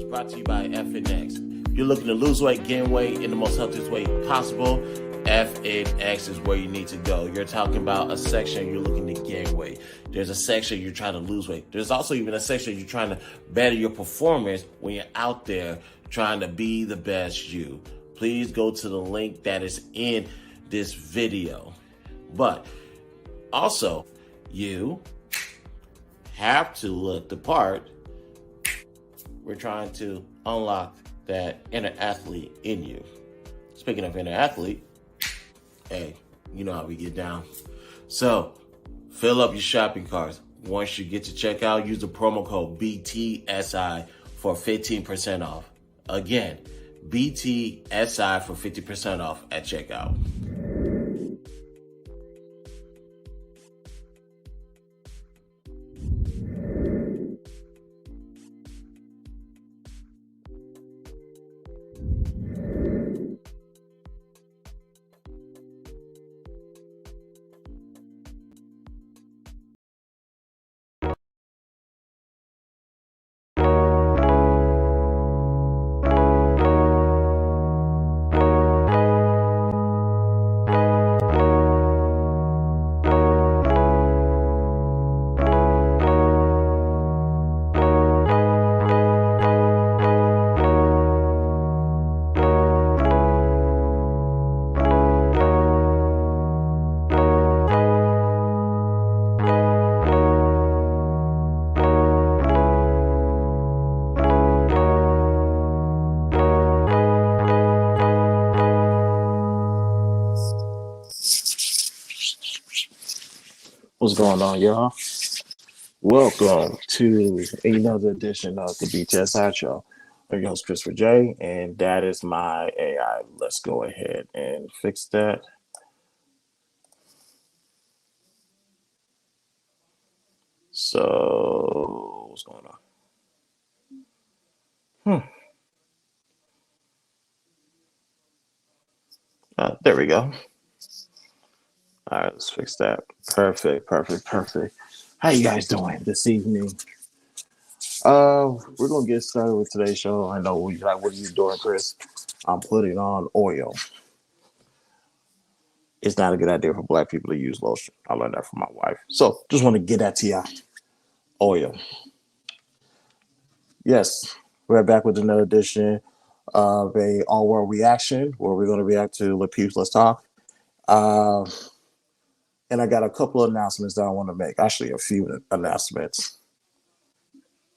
brought to you by FNX. If you're looking to lose weight, gain weight in the most healthiest way possible, FNX is where you need to go. You're talking about a section you're looking to gain weight. There's a section you're trying to lose weight. There's also even a section you're trying to better your performance when you're out there trying to be the best you. Please go to the link that is in this video. But also, you have to look the part. We're trying to unlock that inner athlete in you. Speaking of inner athlete, hey, you know how we get down. So, fill up your shopping carts. Once you get to checkout, use the promo code BTSI for 15% off. Again, BTSI for 50% off at checkout. What's going on, y'all? Welcome to another edition of the B.TS Show. I'm your host, Christopher J, and that is my AI. Let's go ahead and fix that. So, what's going on? There we go. All right, let's fix that. Perfect. How you guys doing this evening? We're gonna get started with today's show. I know what are you doing, Chris? I'm putting on oil. It's not a good idea for Black people to use lotion. I learned that from my wife. So just want to get that to you. Oil. Yes, we're back with another edition of a all world reaction where we're going to react to Lapeef. Let's talk. And I got a couple of announcements that I want to make. Actually, a few announcements.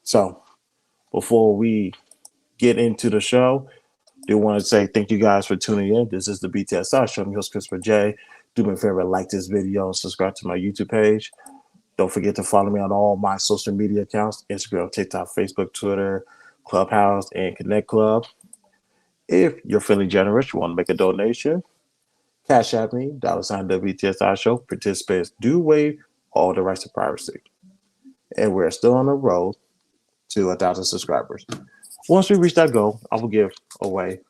So before we get into the show, I do want to say thank you guys for tuning in. This is the B.TS Show. I'm your host, Christopher J. Do me a favor, like this video and subscribe to my YouTube page. Don't forget to follow me on all my social media accounts: Instagram, TikTok, Facebook, Twitter, Clubhouse, and Connect Club. If you're feeling generous, you want to make a donation, Cash App me, $WTSI Show. Participants do waive all the rights to privacy. And we're still on the road to 1,000 subscribers. Once we reach that goal, I will give away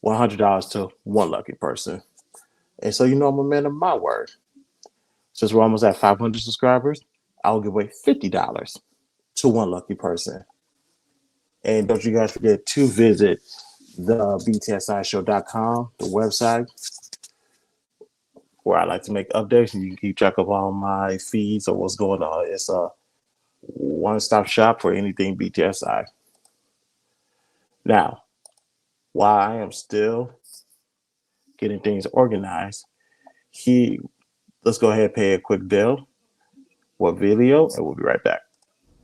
$100 to one lucky person. And so you know I'm a man of my word. Since we're almost at 500 subscribers, I will give away $50 to one lucky person. And don't you guys forget to visit the btsishow.com, the website, where I like to make updates and you can keep track of all my feeds or what's going on. It's a one-stop shop for anything BTSI. Now, while I am still getting things organized, let's go ahead and pay a quick bill with video, and we'll be right back.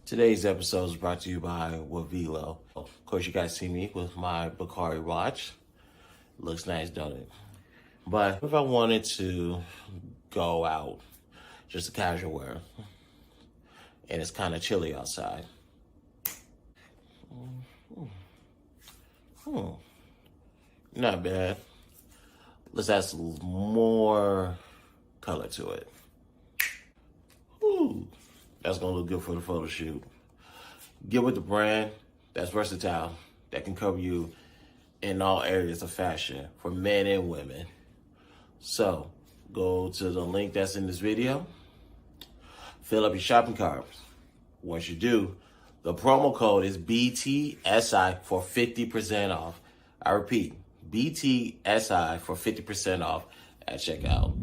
Today's episode is brought to you by Wavilo. Of course, you guys see me with my Bakari watch. Looks nice, don't it? But if I wanted to go out, just a casual wear, and it's kind of chilly outside. Not bad. Let's add some more color to it. Ooh, that's gonna look good for the photo shoot. Get with the brand that's versatile, that can cover you in all areas of fashion for men and women. So go to the link that's in this video, fill up your shopping cart. Once you do, The promo code is BTSI for 50% off. I repeat, BTSI for 50% off at checkout.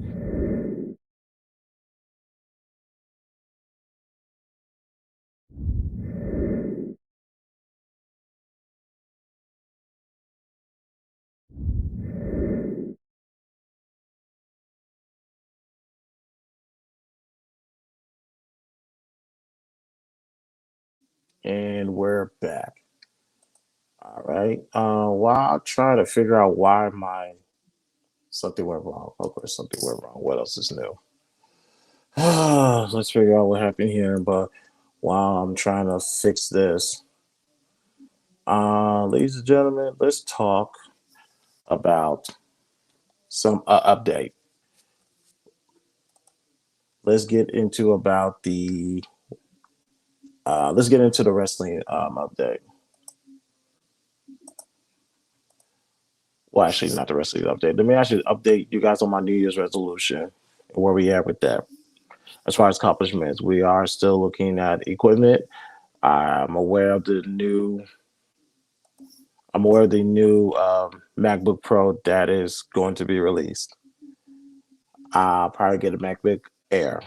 And we're back. All right. While I try to figure out why my something went wrong. Of course, something went wrong. What else is new? Let's figure out what happened here. But while I'm trying to fix this, ladies and gentlemen, let's talk about some update. Let's get into about the let's get into the wrestling update. Well, actually, not the wrestling update. Let me actually update you guys on my New Year's resolution and where we at with that. As far as accomplishments, we are still looking at equipment. I'm aware of the new. I'm aware of the new MacBook Pro that is going to be released. I'll probably get a MacBook Air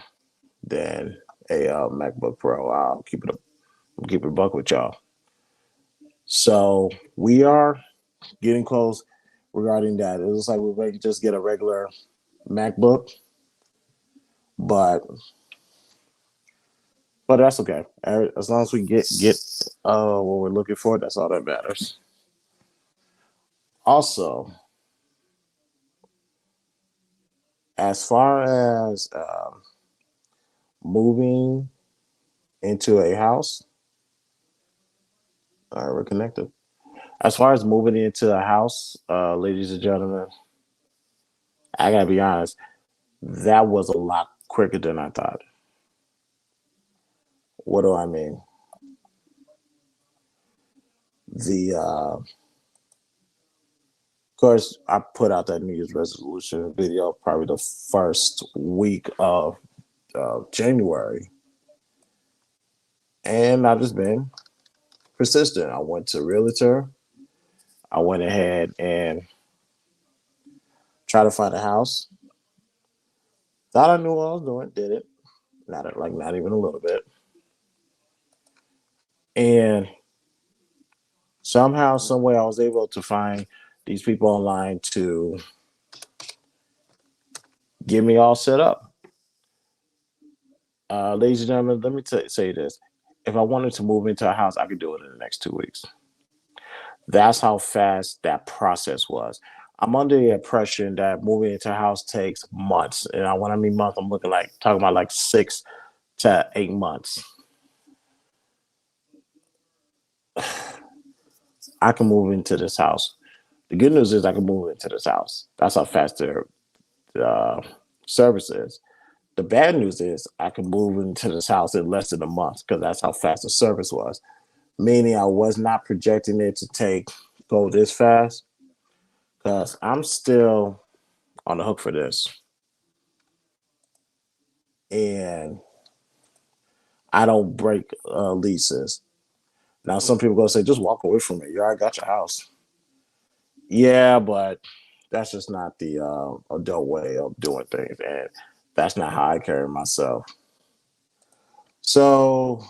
than a MacBook Pro. I'll keep it a buck with y'all. So we are getting close regarding that. It looks like we might just get a regular MacBook, but that's okay. As long as we get what we're looking for, that's all that matters. Also, as far as moving into a house, all right, we're connected. As far as moving into a house, ladies and gentlemen, I gotta be honest, that was a lot quicker than I thought. What do I mean? The of course, I put out that New Year's resolution video probably the first week of January, and I've just been persistent. I went to realtor. I went ahead and tried to find a house. Thought I knew what I was doing. Did it? Not even a little bit. And somehow, some way, I was able to find these people online to get me all set up. Ladies and gentlemen, let me say this: if I wanted to move into a house, I could do it in the next 2 weeks. That's how fast that process was. I'm under the impression that moving into a house takes months, and when I mean months, I'm looking like talking about like 6 to 8 months. I can move into this house. The good news is I can move into this house. That's how fast their uh, service is. The bad news is I can move into this house in less than a month because that's how fast the service was. Meaning I was not projecting it to go this fast because I'm still on the hook for this. And I don't break leases. Now, some people go say, just walk away from it. You already got your house. Yeah, but that's just not the adult way of doing things. And that's not how I carry myself. So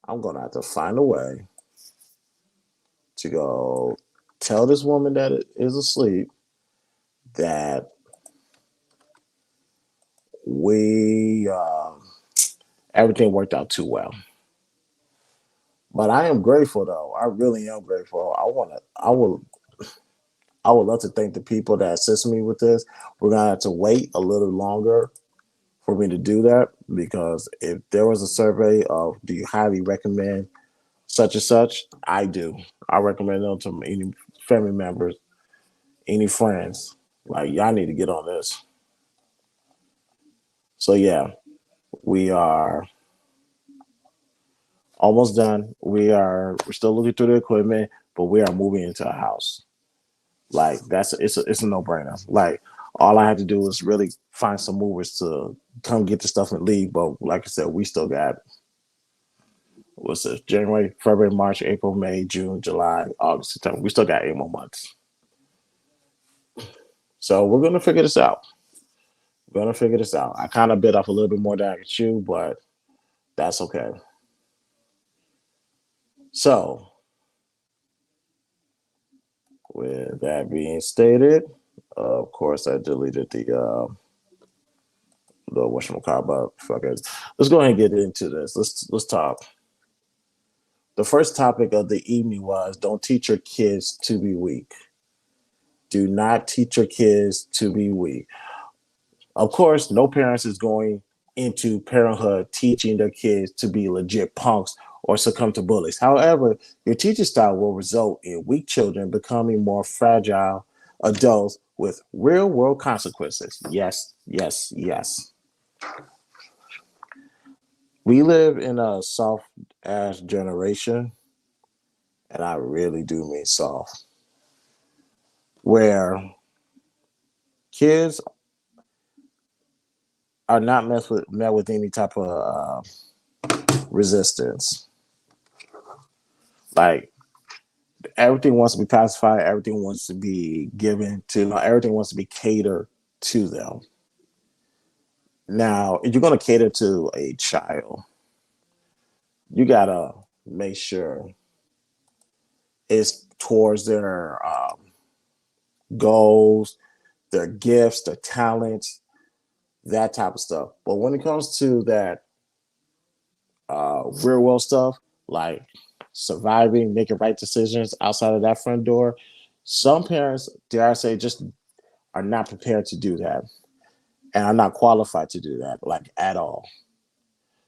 I'm going to have to find a way to go tell this woman that it is asleep that we everything worked out too well. But I am grateful though. I really am grateful. I would love to thank the people that assist me with this. We're gonna have to wait a little longer for me to do that because if there was a survey of do you highly recommend such and such, I do. I recommend them to any family members, any friends. Like y'all need to get on this. So yeah, we are almost done. We're still looking through the equipment, but we are moving into a house. Like it's a no brainer. Like all I had to do is really find some movers to come get the stuff and leave. But like I said, we still got What's this? January, February, March, April, May, June, July, August, September. We still got 8 more months. So we're gonna figure this out. We're gonna figure this out. I kind of bit off a little bit more than I could chew, but that's okay. So with that being stated, of course I deleted the whatchamacallit, but fuck it. Let's go ahead and get into this. Let's talk. The first topic of the evening was don't teach your kids to be weak. Do not teach your kids to be weak. Of course, no parents is going into parenthood teaching their kids to be legit punks or succumb to bullies. However, your teaching style will result in weak children becoming more fragile adults with real world consequences. Yes, yes, yes. We live in a soft ass generation, and I really do mean soft, where kids are not met with any type of resistance. Like everything wants to be pacified, everything wants to be given to, everything wants to be catered to them. Now, if you're going to cater to a child, you gotta make sure it's towards their goals, their gifts, their talents, that type of stuff. But when it comes to that real world stuff, like surviving, making right decisions outside of that front door, some parents, dare I say, just are not prepared to do that and are not qualified to do that, like at all.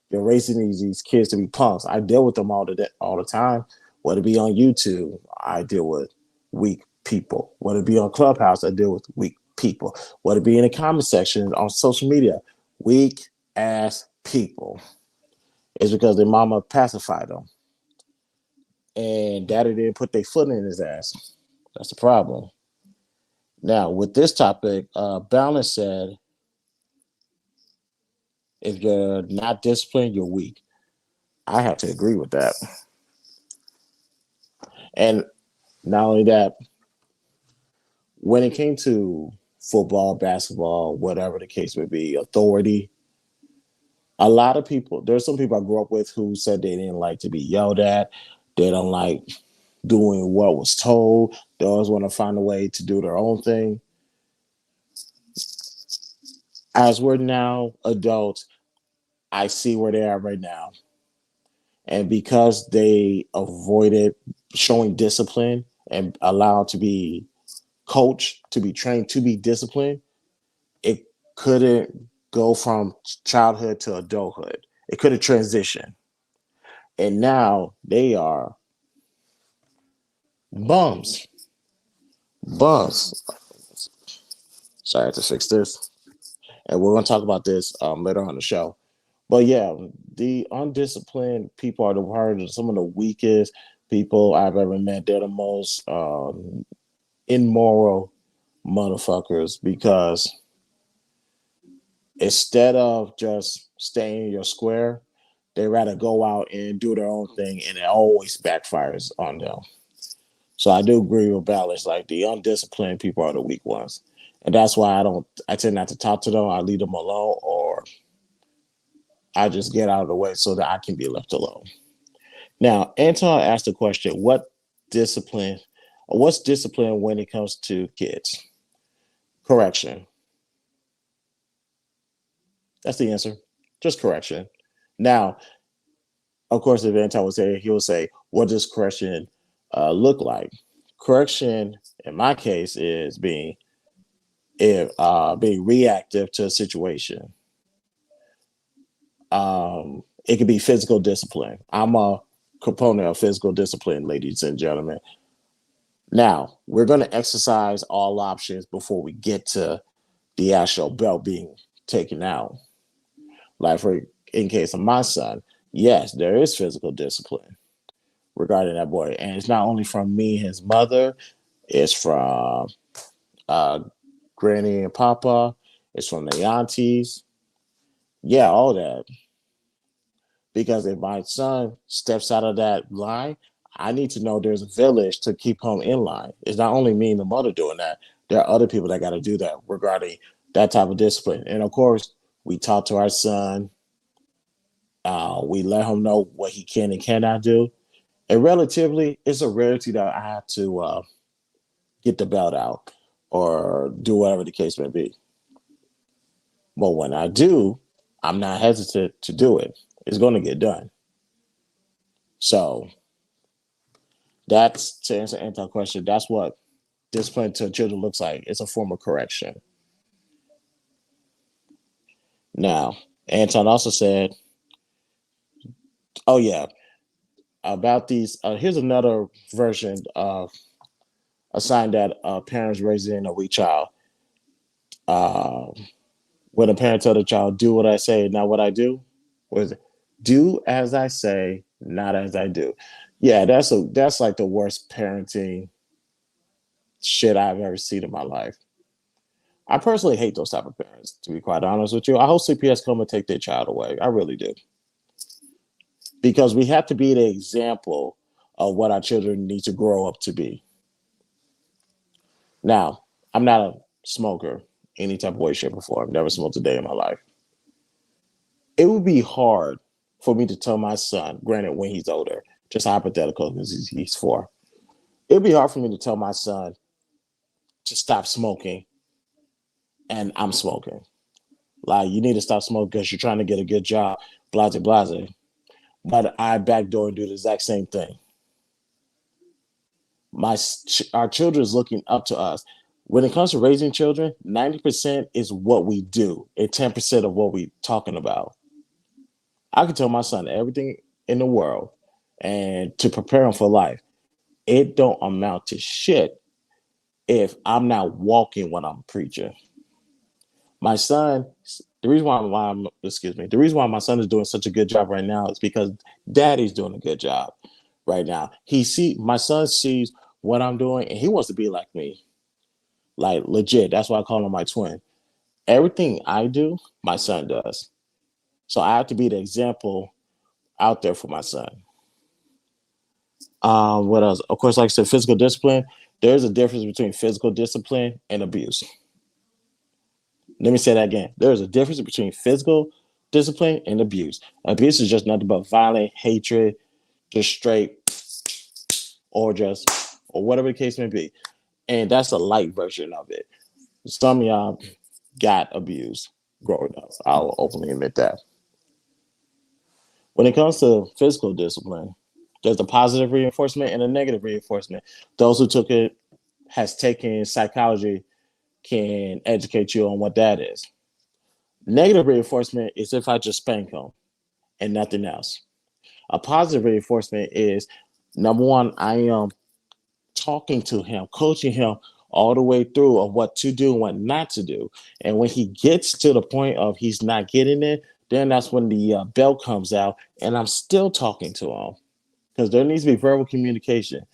They're raising these kids to be punks. I deal with them all the time. Whether it be on YouTube, I deal with weak people. Whether it be on Clubhouse, I deal with weak people. Whether it be in the comment section on social media, weak ass people. It's because their mama pacified them and daddy didn't put their foot in his ass. That's the problem. Now, with this topic, Balance said, if you're not disciplined, you're weak. I have to agree with that. And not only that, when it came to football, basketball, whatever the case may be, authority, a lot of people, there's some people I grew up with who said they didn't like to be yelled at. They don't like doing what was told. They always want to find a way to do their own thing. As we're now adults, I see where they are right now. And because they avoided showing discipline and allowed to be coached, to be trained to be disciplined, it couldn't go from childhood to adulthood. It could have transitioned. And now they are bums. Bums. Sorry, I have to fix this. And we're going to talk about this later on the show. But yeah, the undisciplined people are the part of some of the weakest people I've ever met. They're the most immoral motherfuckers because instead of just staying in your square, they rather go out and do their own thing, and it always backfires on them. So I do agree with Balance. Like the undisciplined people are the weak ones, and that's why I tend not to talk to them. I leave them alone, or I just get out of the way so that I can be left alone. Now, Anton asked the question: discipline? What's discipline when it comes to kids? Correction. That's the answer. Just correction. Now, of course, if Anton was there, he will say, "What does correction look like?" Correction, in my case, is being reactive to a situation. It could be physical discipline. I'm a component of physical discipline, ladies and gentlemen. Now, we're going to exercise all options before we get to the actual belt being taken out. Like for in case of my son, yes, there is physical discipline regarding that boy, and it's not only from me, his mother, it's from uh, Granny and Papa, it's from the aunties, yeah, all that, Because if my son steps out of that line, I need to know there's a village to keep him in line. It's not only me and the mother doing that. There are other people that got to do that regarding that type of discipline. And of course, we talk to our son. We let him know what he can and cannot do. And relatively, it's a rarity that I have to get the belt out or do whatever the case may be. But when I do, I'm not hesitant to do it. It's going to get done. So that's to answer Anton's question. That's what discipline to children looks like. It's a form of correction. Now, Anton also said, "Oh yeah, about these. Here's another version of a sign that parents raising a weak child. Uh, when a parent tell the child, "Do what I say, not what I do," was it? Do as I say, not as I do. Yeah, that's like the worst parenting shit I've ever seen in my life. I personally hate those type of parents, to be quite honest with you. I hope CPS come and take their child away. I really do. Because we have to be the example of what our children need to grow up to be. Now, I'm not a smoker any type of way, shape, or form. I've never smoked a day in my life. It would be hard for me to tell my son, granted, when he's older, just hypothetical because he's 4. It would be hard for me to tell my son to stop smoking and I'm smoking. Like, you need to stop smoking because you're trying to get a good job, blase, blase. But I backdoor and do the exact same thing. Our children is looking up to us. When it comes to raising children, 90% is what we do and 10% of what we talking about. I can tell my son everything in the world and to prepare him for life. It don't amount to shit if I'm not walking what I'm preaching. My son, the reason why my son is doing such a good job right now is because daddy's doing a good job right now. My son sees what I'm doing and he wants to be like me. Like legit. That's why I call him my twin. Everything I do, my son does. So I have to be the example out there for my son. What else? Of course, like I said, physical discipline. There's a difference between physical discipline and abuse. Let me say that again. There's a difference between physical discipline and abuse. Abuse is just nothing but violent hatred, just straight, or whatever the case may be. And that's a light version of it. Some of y'all got abused growing up. I'll openly admit that. When it comes to physical discipline, there's a positive reinforcement and a negative reinforcement. Those who took it has taken psychology can educate you on what that is. Negative reinforcement is if I just spank them and nothing else. A positive reinforcement is number one, I am talking to him, coaching him all the way through of what to do and what not to do. And when he gets to the point of he's not getting it, then that's when the bell comes out and I'm still talking to him because there needs to be verbal communication.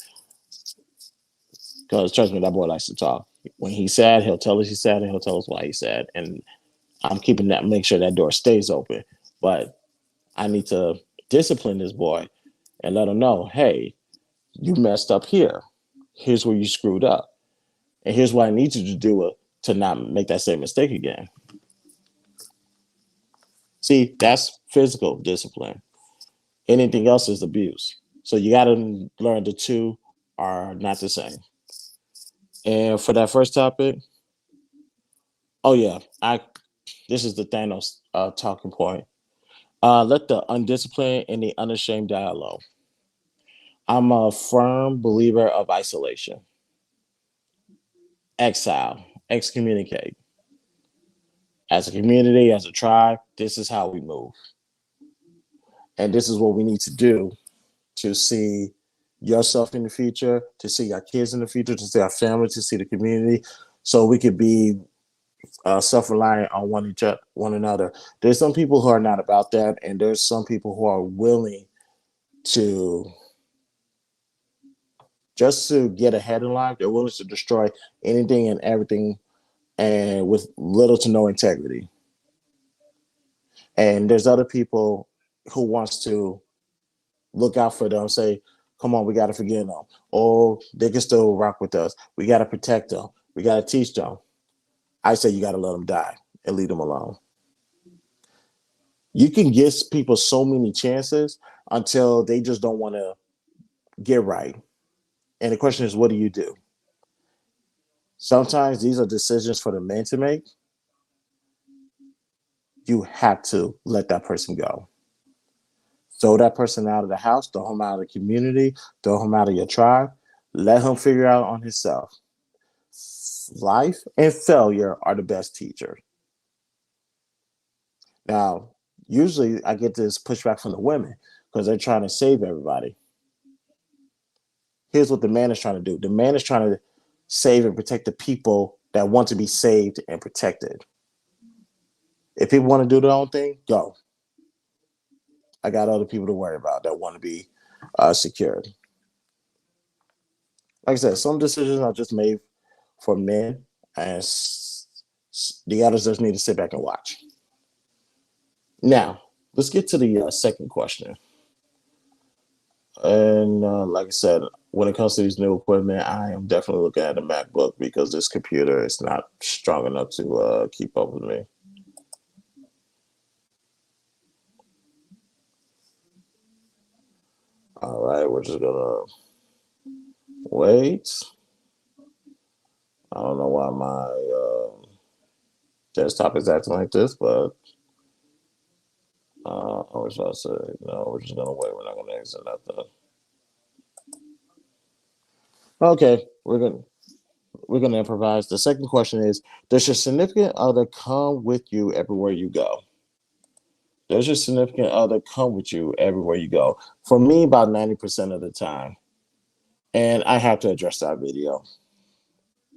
Because trust me, that boy likes to talk. When he's sad, he'll tell us he's sad and he'll tell us why he's sad. And I'm keeping that, make sure that door stays open. But I need to discipline this boy and let him know, hey, you messed up here. Here's where you screwed up. And here's what I need you to do to not make that same mistake again. See, that's physical discipline. Anything else is abuse. So you got to learn the two are not the same. And for that first topic, oh yeah, this is the Thanos talking point. Let the undisciplined and the unashamed die alone. I'm a firm believer of isolation, exile, excommunicate. As a community, as a tribe, this is how we move. And this is what we need to do to see yourself in the future, to see our kids in the future, to see our family, to see the community, so we could be self-reliant on one another. There's some people who are not about that, and there's some people who are willing to just to get ahead in life. They're willing to destroy anything and everything, and with little to no integrity. And there's other people. who wants to look out for them, say, come on, we got to forgive them. Or they can still rock with us. We got to protect them. We got to teach them. I say you got to let them die and leave them alone. You can give people so many chances until they just don't want to get right. And the question is, what do you do? Sometimes these are decisions for the men to make. You have to let that person go. Throw that person out of the house, throw him out of the community, throw him out of your tribe. Let him figure out on himself. Life and failure are the best teacher. Now, usually I get this pushback from the women because they're trying to save everybody. Here's what the man is trying to do. The man is trying to save and protect the people that want to be saved and protected. If people want to do their own thing, go. I got other people to worry about that want to be secured. Like I said, some decisions are just made for men, and the others just need to sit back and watch. Now, let's get to the second question. And like I said, when it comes to these new equipment, I am definitely looking at a MacBook because this computer is not strong enough to keep up with me. All right, we're just gonna wait. I don't know why my desktop is acting like this, but I was about to say, no, we're just gonna wait. We're not gonna exit nothing. Okay, we're gonna improvise. The second question is: does your significant other come with you everywhere you go? Does your significant other come with you everywhere you go? For me, about 90% of the time. And I have to address that video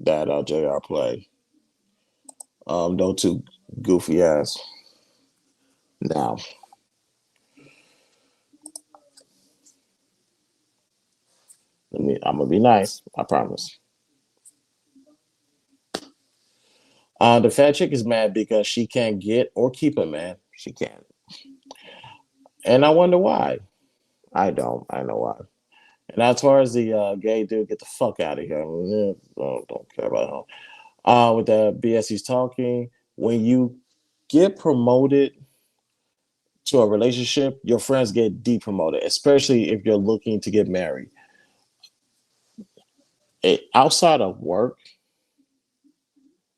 that JR played. Those two goofy ass. Now, I'm gonna be nice. I promise. The fat chick is mad because she can't get or keep a man. She can't, and I wonder why. I don't. I know why. And as far as the gay dude, get the fuck out of here. Don't care about him. With the BS he's talking, when you get promoted to a relationship, your friends get depromoted, especially if you're looking to get married. Outside of work,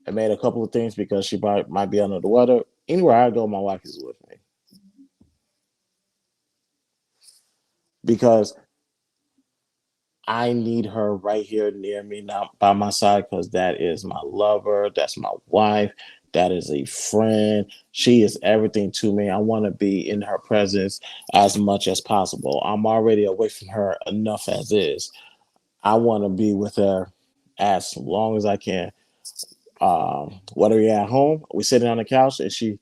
I made a couple of things because she might be under the weather. Anywhere I go, my wife is with me because I need her right here near me, not by my side, because that is my lover. That's my wife. That is a friend. She is everything to me. I want to be in her presence as much as possible. I'm already away from her enough as is. I want to be with her as long as I can. Whether we're at home, we sitting on the couch, and she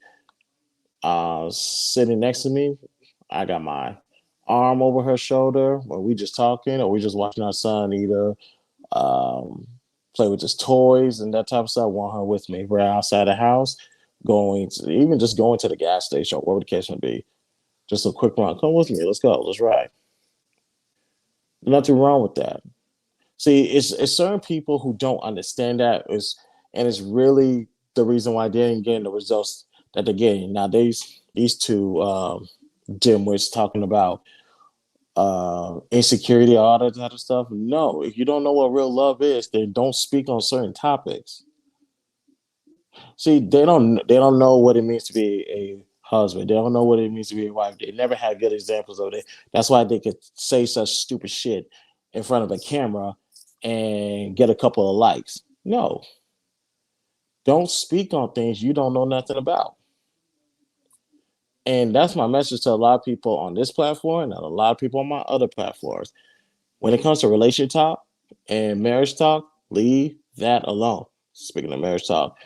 sitting next to me. I got my arm over her shoulder, or we just talking, or we just watching our son either um, play with his toys and that type of stuff. I want her with me. We're outside the house, going to even just going to the gas station, or whatever the case may be. Just a quick run. Come with me. Let's go. Let's ride. Nothing wrong with that. See, it's certain people who don't understand that and it's really the reason why they ain't getting the results that they're getting. Now these two dimwits talking about insecurity, all that type of stuff. No, if you don't know what real love is, then don't speak on certain topics. See, they don't know what it means to be a husband. They don't know what it means to be a wife. They never had good examples of it. That's why they could say such stupid shit in front of a camera and get a couple of likes. No, don't speak on things you don't know nothing about. And that's my message to a lot of people on this platform and a lot of people on my other platforms. When it comes to relationship talk and marriage talk, leave that alone. Speaking of marriage talk,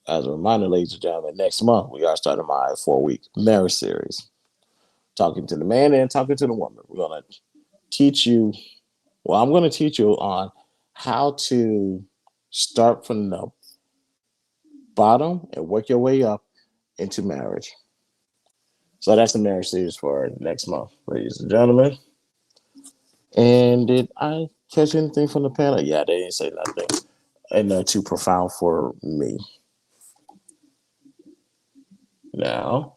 as a reminder, ladies and gentlemen, next month we are starting my 4-week marriage series. Talking to the man and talking to the woman. We're going to teach you, well, I'm going to teach you on how to start from the bottom and work your way up into marriage. So that's the marriage series for next month, ladies and gentlemen. And did I catch anything from the panel? Yeah, they didn't say nothing. And too profound for me. Now,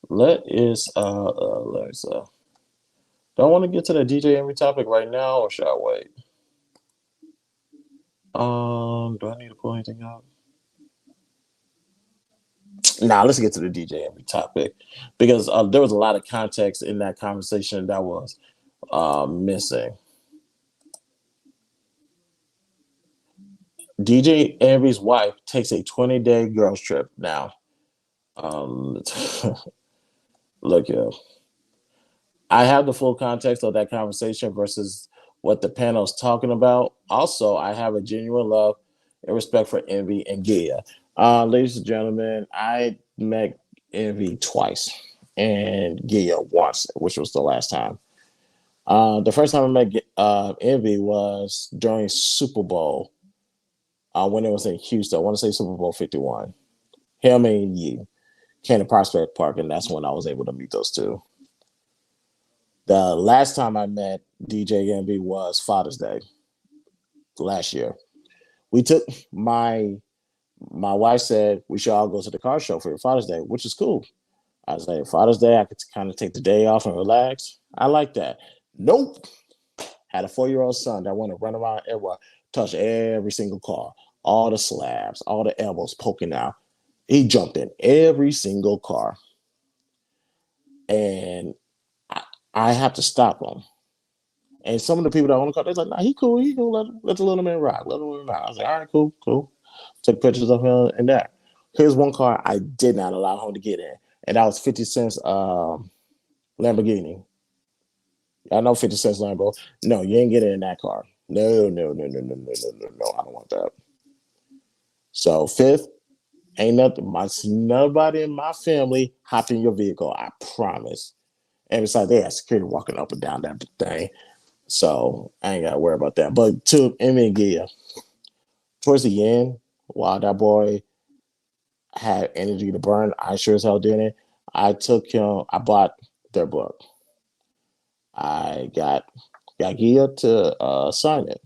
let's don't want to get to the DJ Envy topic right now, or should I wait? Do I need to pull anything out? Now let's get to the DJ Envy topic because there was a lot of context in that conversation that was missing. DJ Envy's wife takes a 20-day girls trip. Now, um, look here. I have the full context of that conversation versus what the panel is talking about. Also, I have a genuine love and respect for Envy and Gia. Ladies and gentlemen, I met Envy twice and Gia once, which was the last time. The first time I met Envy was during Super Bowl when it was in Houston. I want to say Super Bowl 51. Him and you came to Prospect Park, and that's when I was able to meet those two. The last time I met DJ Envy was Father's Day last year. We took my wife said we should all go to the car show for Father's Day, which is cool. I was like, Father's Day, I could kind of take the day off and relax. I like that. Nope. Had a 4-year-old son that wanted to run around everywhere, touch every single car, all the slabs, all the elbows poking out. He jumped in every single car. And I have to stop him. And some of the people that own the car, they're like, nah, he cool. Let the little man rock. Let the little man rock. I was like, all right, cool. Took pictures of him and that. Here's one car I did not allow him to get in. And that was 50 Cent's Lamborghini. I know 50 Cent's Lambo. No, you ain't getting in that car. No. I don't want that. So fifth, ain't nothing. Nobody in my family hopped in your vehicle. I promise. And besides, they had security walking up and down that thing. So I ain't got to worry about that. But to Emmy and Gia, towards the end, while that boy had energy to burn, I sure as hell didn't. I bought their book. I got Gia to sign it.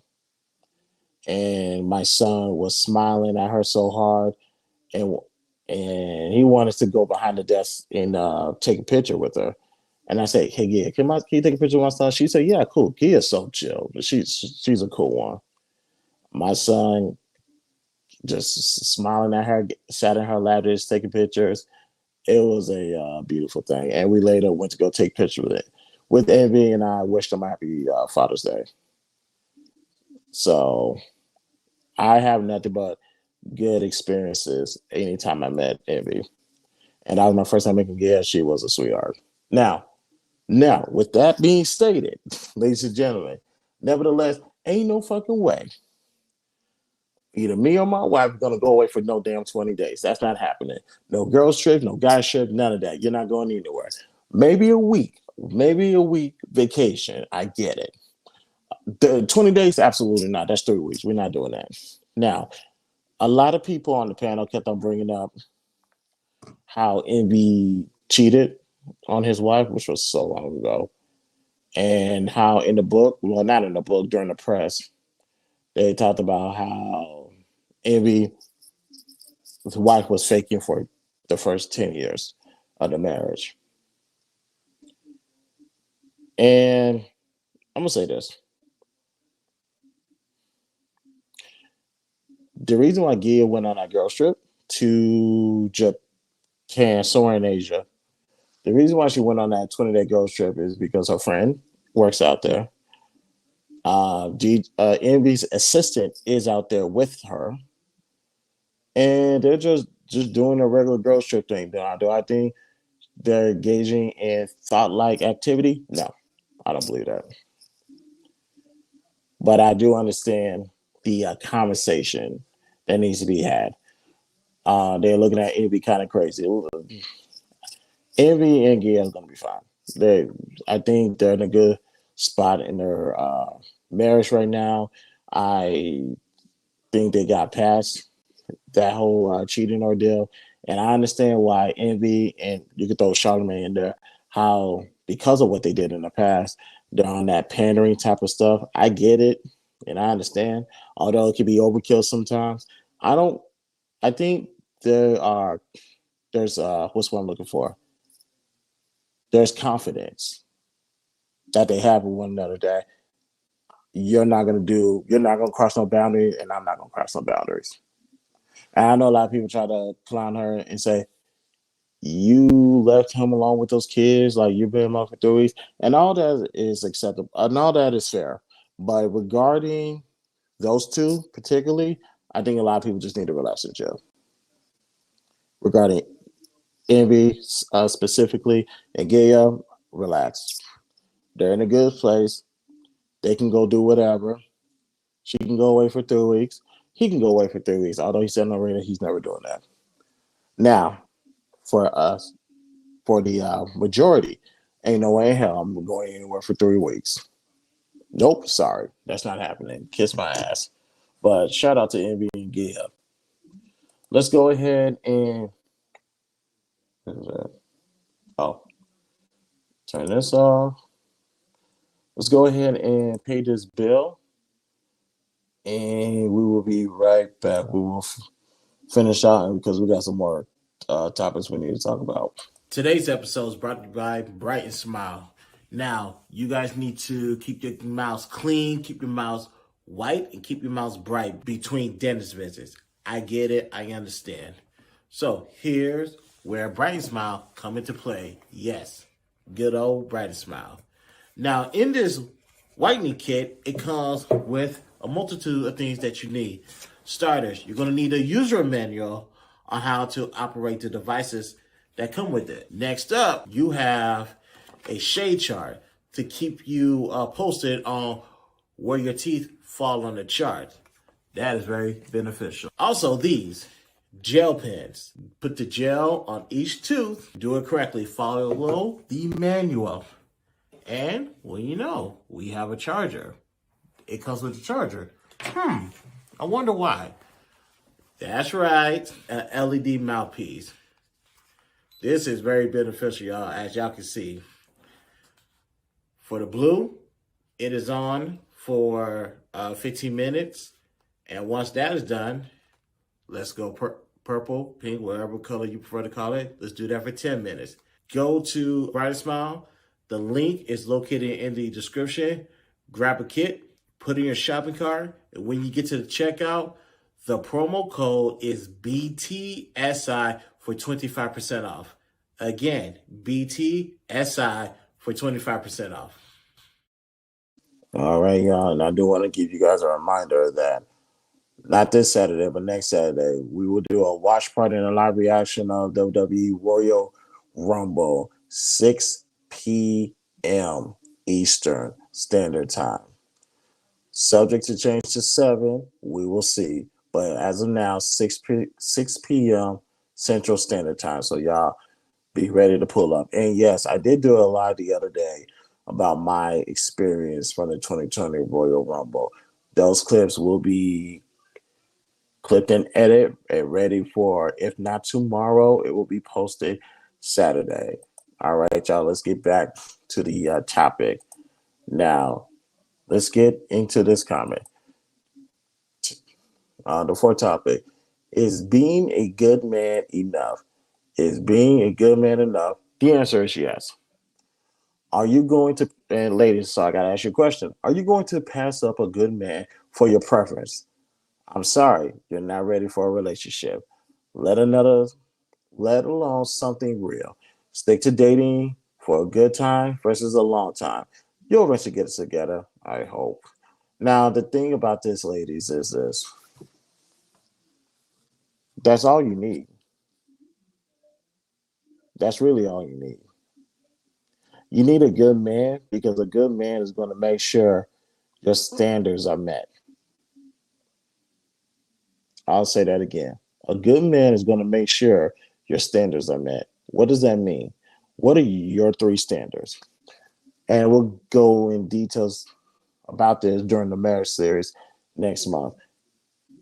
And my son was smiling at her so hard, and he wanted to go behind the desk and take a picture with her. And I said, "Hey, Gia, can you take a picture of my son?" She said, "Yeah, cool. Gia's so chill. She's a cool one." My son just smiling at her, sat in her lap, just taking pictures. It was a beautiful thing. And we later went to go take pictures with it. With Envy, and I wished him happy Father's Day. So I have nothing but good experiences anytime I met Envy. And that was my first time making Gail. She was a sweetheart. Now, with that being stated, ladies and gentlemen, nevertheless, ain't no fucking way either me or my wife are gonna go away for no damn 20 days. That's not happening. No girls trip, no guys trip, none of that. You're not going anywhere. Maybe a week vacation. I get it. The 20 days, absolutely not. That's 3 weeks. We're not doing that. Now, a lot of people on the panel kept on bringing up how Envy cheated on his wife, which was so long ago, and how in the book, well, not in the book, during the press, they talked about how Envy his wife was faking for the first 10 years of the marriage. And I'm going to say this. The reason why Gia went on that girl trip to Japan, somewhere in Asia, the reason why she went on that 20-day girls trip is because her friend works out there. Envy's assistant is out there with her. And they're just doing a regular girls trip thing. Do I think they're engaging in thought-like activity? No, I don't believe that. But I do understand the conversation that needs to be had. They're looking at Envy kind of crazy. Envy and Gia is going to be fine. I think they're in a good spot in their marriage right now. I think they got past that whole cheating ordeal, And I understand why Envy and you could throw Charlamagne in there, how because of what they did in the past, they're on that pandering type of stuff. I get it and I understand. Although it can be overkill sometimes. I don't I think there's what's what I'm looking for? There's confidence that they have with one another that you're not gonna cross no boundaries and I'm not gonna cross no boundaries. And I know a lot of people try to clown her and say, you left him alone with those kids, like you've been alone for 3 weeks, and all that is acceptable, and all that is fair. But regarding those two particularly, I think a lot of people just need to relax and chill. Regarding Envy specifically and Gia, relax. They're in a good place. They can go do whatever. She can go away for 3 weeks. He can go away for 3 weeks. Although he said in the arena he's never doing that. Now, for us, for the majority, ain't no way in hell I'm going anywhere for 3 weeks. Nope, sorry, that's not happening. Kiss my ass. But shout out to Envy and Gia. Let's go ahead and oh, turn this off. Let's go ahead and pay this bill, and we will be right back. We will finish out because we got some more topics we need to talk about. Today's episode is brought to you by Brytn Smile. Now, you guys need to keep your mouths clean, keep your mouths white, and keep your mouths bright between dentist visits. I get it. I understand. So here's where Brytn Smile come into play. Yes, good old Brytn Smile. Now, in this whitening kit, it comes with a multitude of things that you need. Starters, you're going to need a user manual on how to operate the devices that come with it. Next up, you have a shade chart to keep you posted on where your teeth fall on the chart. That is very beneficial. Also, these gel pens. Put the gel on each tooth. Do it correctly. Follow the manual. And, well, you know, we have a charger. It comes with a charger. I wonder why. That's right, an LED mouthpiece. This is very beneficial, y'all, as y'all can see. For the blue, it is on for 15 minutes. And once that is done, let's go purple, pink, whatever color you prefer to call it. Let's do that for 10 minutes. Go to Brytn Smile. The link is located in the description. Grab a kit, put in your shopping cart, and when you get to the checkout, the promo code is BTSI for 25% off. Again, BTSI for 25% off. All right, y'all. And I do want to give you guys a reminder that not this Saturday, but next Saturday, we will do a watch party and a live reaction of WWE Royal Rumble, 6 p.m. Eastern Standard Time. Subject to change to 7, we will see. But as of now, 6 p.m. Central Standard Time. So y'all be ready to pull up. And yes, I did do a live the other day about my experience from the 2020 Royal Rumble. Those clips will be clipped and edited and ready for, if not tomorrow, it will be posted Saturday. All right, y'all, let's get back to the topic. Now, let's get into this comment. The fourth topic is being a good man enough? Is being a good man enough? The answer is yes. Are you going to, and ladies, so I got to ask you a question. Are you going to pass up a good man for your preference? I'm sorry, you're not ready for a relationship. Let alone something real. Stick to dating for a good time versus a long time. You'll eventually get it together, I hope. Now, the thing about this, ladies, is this. That's all you need. That's really all you need. You need a good man because a good man is going to make sure your standards are met. I'll say that again. A good man is going to make sure your standards are met. What does that mean? What are your 3 standards? And we'll go in details about this during the marriage series next month.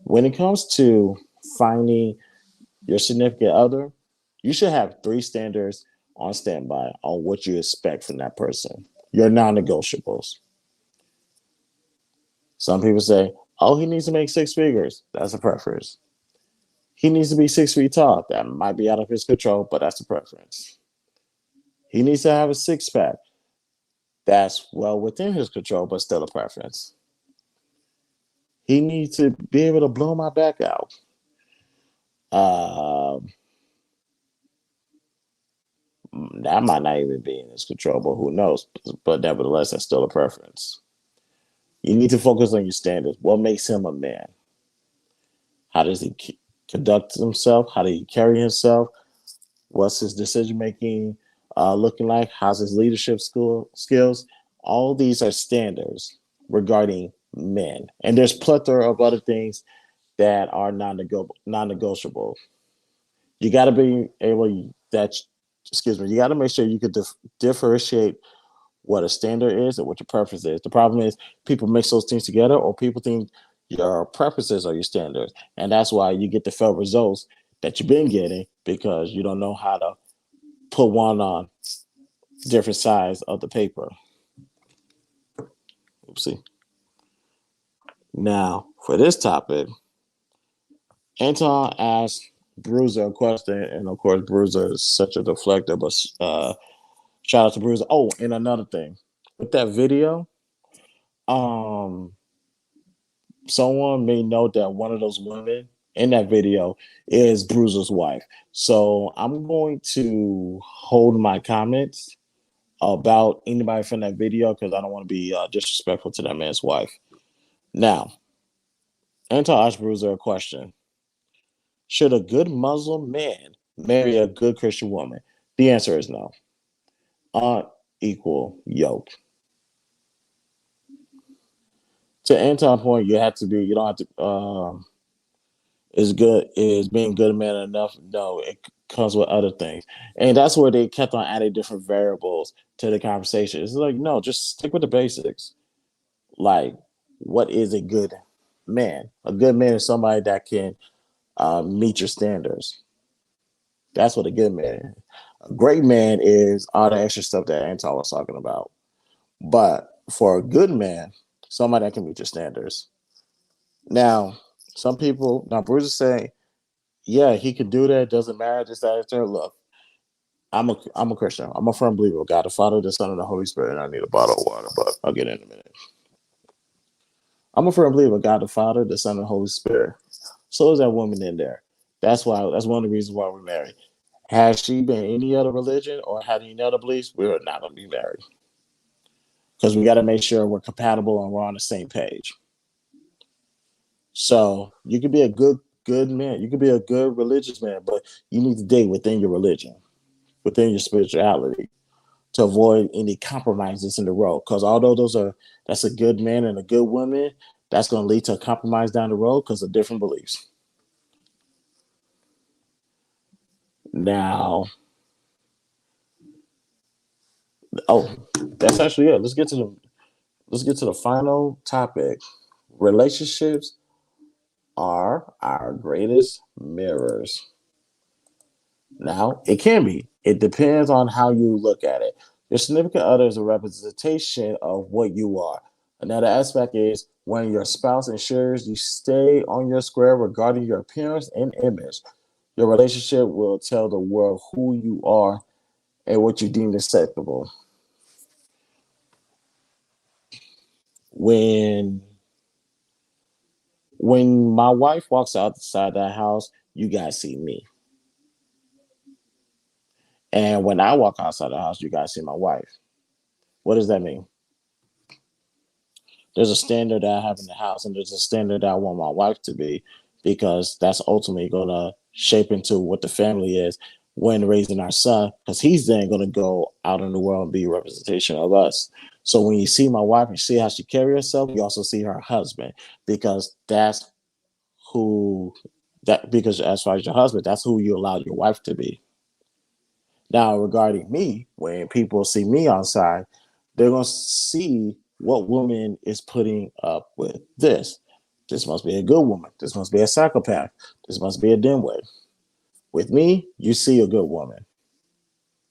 When it comes to finding Your significant other, you should have three standards on standby on what you expect from that person. Your non-negotiables. Some people say, "Oh, he needs to make six figures." That's a preference. He needs to be 6 feet tall. That might be out of his control, but that's a preference. He needs to have a six pack. That's well within his control, but still a preference. He needs to be able to blow my back out. Um, that might not even be in his control, but who knows? But nevertheless, that's still a preference. You need to focus on your standards. What makes him a man? How does he conduct himself? How does he carry himself? What's his decision making looking like? How's his leadership skills? All these are standards regarding men, and there's plethora of other things that are non-negotiable. You got to be able that. Excuse me. You got to make sure you could differentiate what a standard is and what your preference is. The problem is people mix those things together, or people think your preferences are your standards, and that's why you get the failed results that you've been getting because you don't know how to put one on different sides of the paper. Oopsie. Now, for this topic, Anton asked Bruiser a question, and of course, Bruiser is such a deflector, but shout out to Bruiser. Oh, and another thing with that video, um, someone may note that one of those women in that video is Bruiser's wife. So I'm going to hold my comments about anybody from that video because I don't want to be disrespectful to that man's wife. Now, Anton asked Bruiser a question. Should a good Muslim man marry a good Christian woman? The answer is no. Unequal yoke. To Anton's point, you don't have to, is being good man enough? No, it comes with other things. And that's where they kept on adding different variables to the conversation. It's like, no, just stick with the basics. Like, what is a good man? A good man is somebody that can meet your standards. That's what a good man is. A great man is all the extra stuff that Anton was talking about. But for a good man, somebody that can meet your standards. Now, some people, now Bruce is saying, yeah, he could do that. Doesn't matter. This, that, that. Look, I'm a Christian. I'm a firm believer of God, the Father, the Son, and the Holy Spirit. And I need a bottle of water, but I'll get in a minute. I'm a firm believer of God, the Father, the Son, and the Holy Spirit. So is that woman in there. That's why. That's one of the reasons why we're married. Had she been any other religion or had any other beliefs, we were not going to be married because we got to make sure we're compatible and we're on the same page. So you could be a good man. You could be a good religious man, but you need to date within your religion, within your spirituality, to avoid any compromises in the road. Because although that's a good man and a good woman, that's going to lead to a compromise down the road because of different beliefs. Now, oh, that's actually it. Let's get to the final topic. Relationships are our greatest mirrors. Now, it can be. It depends on how you look at it. Your significant other is a representation of what you are. Another aspect is when your spouse ensures you stay on your square regarding your appearance and image. Your relationship will tell the world who you are and what you deem acceptable. When when my wife walks outside that house, you guys see me. And when I walk outside the house, you guys see my wife. What does that mean? There's a standard that I have in the house, and there's a standard that I want my wife to be, because that's ultimately going to shape into what the family is when raising our son, because he's then going to go out in the world and be a representation of us. So when you see my wife and see how she carries herself, you also see her husband, because that's who because as far as your husband, that's who you allow your wife to be. Now, regarding me, when people see me outside, they're going to see what woman is putting up with this. This must be a good woman. This must be a psychopath. This must be a dimwit. With me, you see a good woman.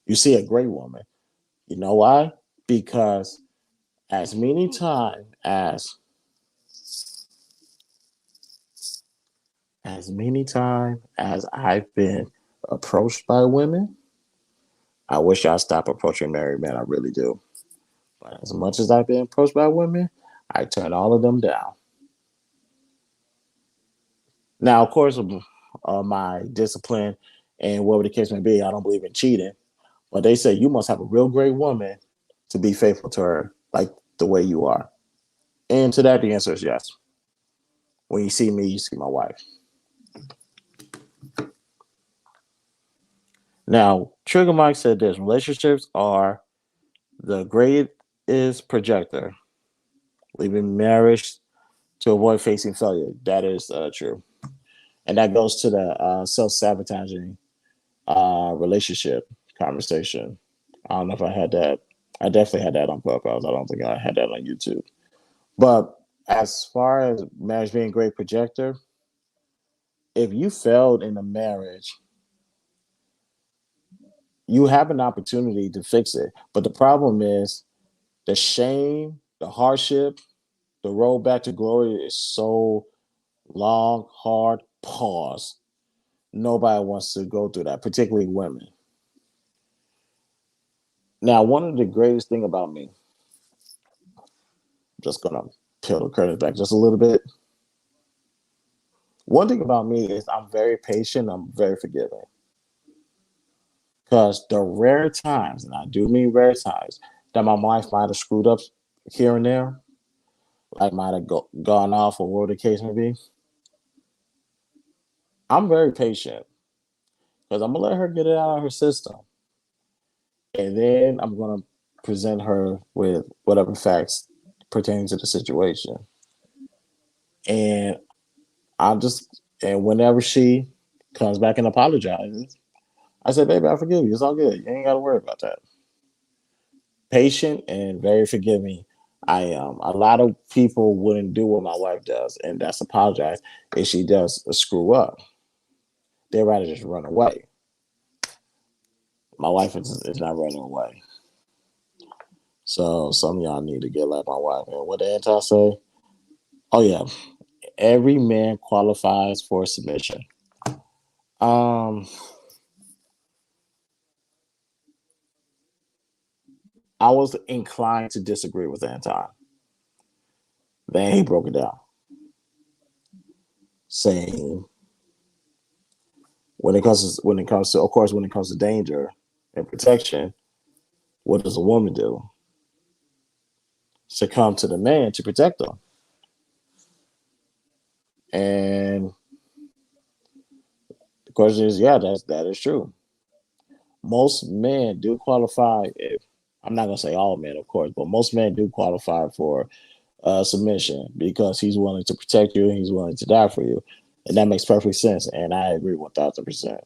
You see a great woman. You know why? Because as many times as many time as I've been approached by women, I wish I'd stop approaching married men. I really do. But as much as I've been approached by women, I turn all of them down. Now, of course, my discipline and whatever the case may be, I don't believe in cheating. But they say you must have a real great woman to be faithful to her, like the way you are. And to that, the answer is yes. When you see me, you see my wife. Now, Trigger Mike said this: relationships are the greatest projector, leaving marriage to avoid facing failure. That is true. And that goes to the self sabotaging relationship conversation. I don't know if I had that. I definitely had that on Clubhouse. I don't think I had that on YouTube. But as far as marriage being a great projector, if you failed in a marriage, you have an opportunity to fix it. But the problem is the shame, the hardship, the road back to glory is so long, hard, pause. Nobody wants to go through that, particularly women. Now, one of the greatest thing about me, I'm just gonna peel the curtain back just a little bit. One thing about me is I'm very patient. I'm very forgiving. Because the rare times, and I do mean rare times, that my wife might have screwed up here and there, like might have gone off or whatever the case may be, I'm very patient because I'm gonna let her get it out of her system, and then I'm gonna present her with whatever facts pertaining to the situation. And and whenever she comes back and apologizes, I say, "Baby, I forgive you. It's all good. You ain't got to worry about that." Patient and very forgiving. I am. A lot of people wouldn't do what my wife does, and that's apologize if she does screw up. They'd rather just run away. My wife is not running away. So some of y'all need to get like my wife. And what the anti say? Oh yeah, every man qualifies for submission. Um, I was inclined to disagree with Anton. Then he broke it down, saying of course when it comes to danger and protection, what does a woman do? Succumb to the man to protect them. And the question is, yeah, that is true. Most men do qualify. If I'm not gonna say all men, of course, but most men do qualify for submission because he's willing to protect you and he's willing to die for you, and that makes perfect sense. And I agree 1,000%.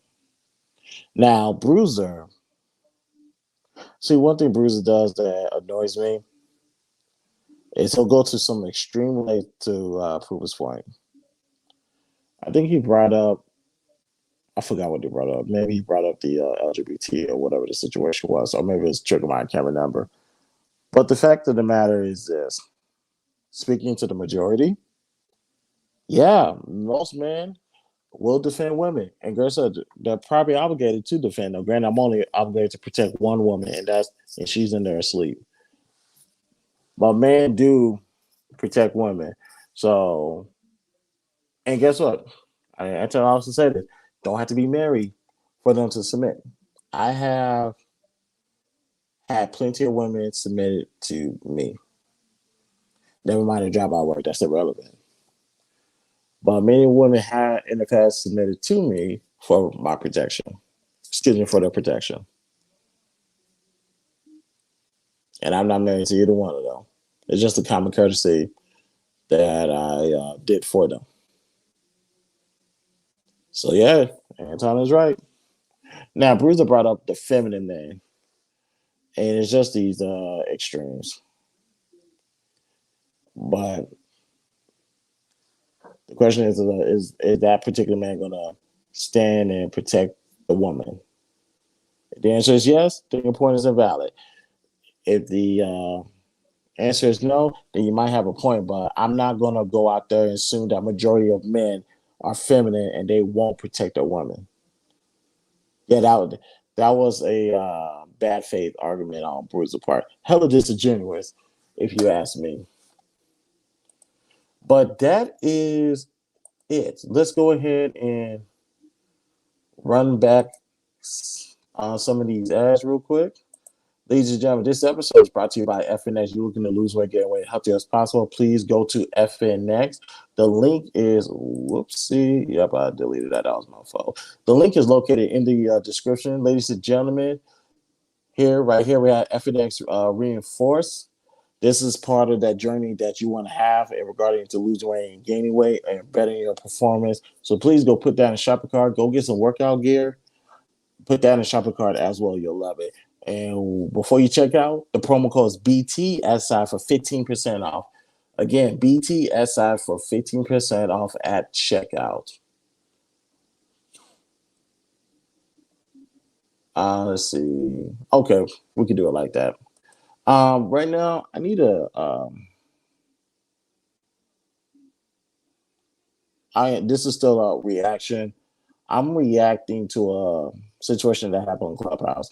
Now, Bruiser, see one thing Bruiser does that annoys me is he'll go to some extreme length to prove his point. I think he brought up, I forgot what he brought up. Maybe he brought up the LGBT or whatever the situation was, or maybe it's trigger mind, I can't remember. But the fact of the matter is this: speaking to the majority, yeah, most men will defend women, and girls said they're probably obligated to defend them. Granted, I'm only obligated to protect one woman, and she's in there asleep. But men do protect women, so and guess what? I tell also say this: don't have to be married for them to submit. I have had plenty of women submitted to me. Never mind the job I work, that's irrelevant. But many women have in the past submitted to me for my protection. Excuse me, for their protection. And I'm not married to either one of them. It's just a common courtesy that I did for them. So yeah, Anton is right. Now Bruiser brought up the feminine man, and it's just these extremes. But the question is that particular man going to stand and protect the woman? If the answer is yes, then your point is invalid. If the answer is no, then you might have a point, but I'm not going to go out there and assume that majority of men are feminine and they won't protect a woman. Yeah, that was a bad faith argument on Bruce's part. Hella disingenuous, if you ask me. But that is it. Let's go ahead and run back some of these ads real quick. Ladies and gentlemen, this episode is brought to you by FNX. You're looking to lose weight, get weight, healthy as possible. Please go to FNX. The link is, whoopsie. Yep, I deleted that. That was my fault. The link is located in the description. Ladies and gentlemen, right here, we have FNX Reinforce. This is part of that journey that you want to have in regarding to losing weight and gaining weight and bettering your performance. So please go put that in a shopping cart. Go get some workout gear. Put that in a shopping cart as well. You'll love it. And before you check out, the promo code is BTSI for 15% off. Again, BTSI for 15% off at checkout. Let's see. Okay, we can do it like that. Right now, I need a. This is still a reaction. I'm reacting to a situation that happened on Clubhouse.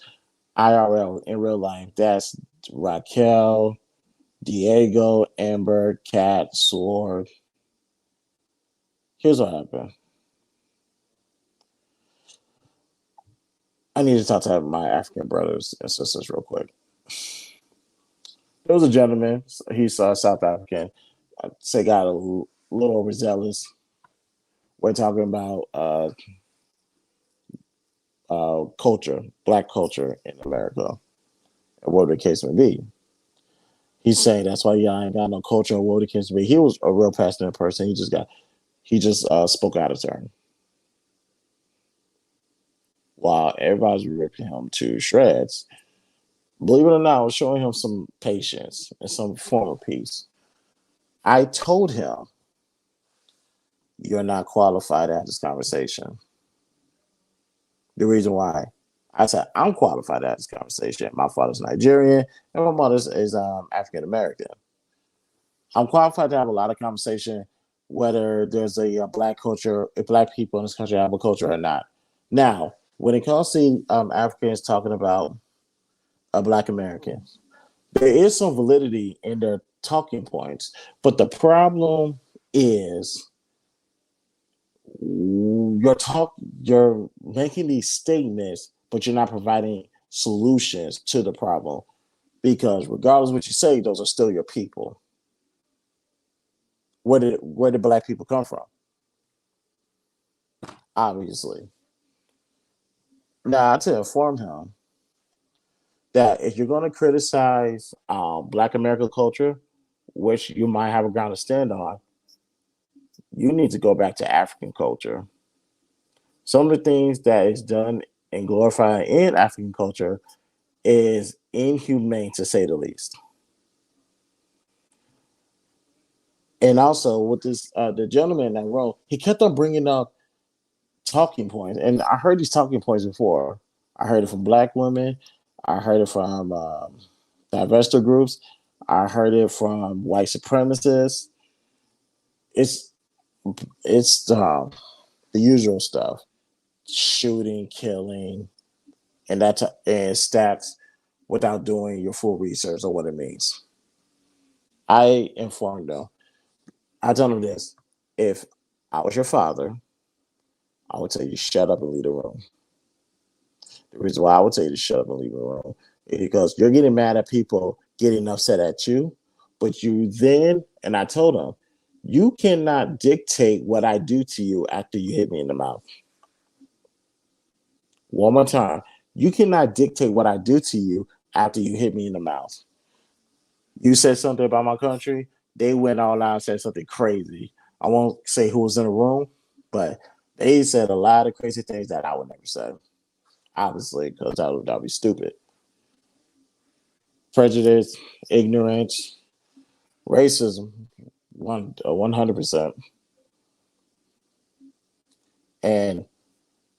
IRL in real life. That's Raquel, Diego, Amber, Cat, Sword. Here's what happened. I need to talk to my African brothers and sisters real quick. There was a gentleman. He's South African. I'd say got a little overzealous. We're talking about culture, black culture in America, and what the case may be. He's saying that's why y'all ain't got no culture or what the case may be. He was a real passionate person. He just spoke out of turn. While everybody's ripping him to shreds, believe it or not, I was showing him some patience and some form of peace. I told him, you're not qualified to have this conversation. The reason why, I said, I'm qualified to have this conversation. My father's Nigerian and my mother's is African American. I'm qualified to have a lot of conversation, whether there's a black culture, if black people in this country have a culture or not. Now, when it comes to Africans talking about black Americans, there is some validity in their talking points, but the problem is you're making these statements, but you're not providing solutions to the problem. Because regardless of what you say, those are still your people. Where did black people come from? Obviously. Now, I had to inform him that if you're going to criticize Black American culture, which you might have a ground to stand on, you need to go back to African culture. Some of the things that is done and glorified in African culture is inhumane, to say the least. And also with this, the gentleman that wrote, he kept on bringing up talking points, and I heard these talking points before. I heard it from Black women. I heard it from divestiture groups. I heard it from white supremacists. It's the usual stuff: shooting, killing, and and stats without doing your full research on what it means. I informed them. I told them this: if I was your father, I would tell you shut up and leave the room. The reason why I would tell you to shut up and leave the room is because you're getting mad at people getting upset at you, but you then, and I told them, you cannot dictate what I do to you after you hit me in the mouth. One more time. You cannot dictate what I do to you after you hit me in the mouth. You said something about my country, they went all out and said something crazy. I won't say who was in the room, but they said a lot of crazy things that I would never say. Obviously, because that would be stupid. Prejudice, ignorance, racism, 100%. And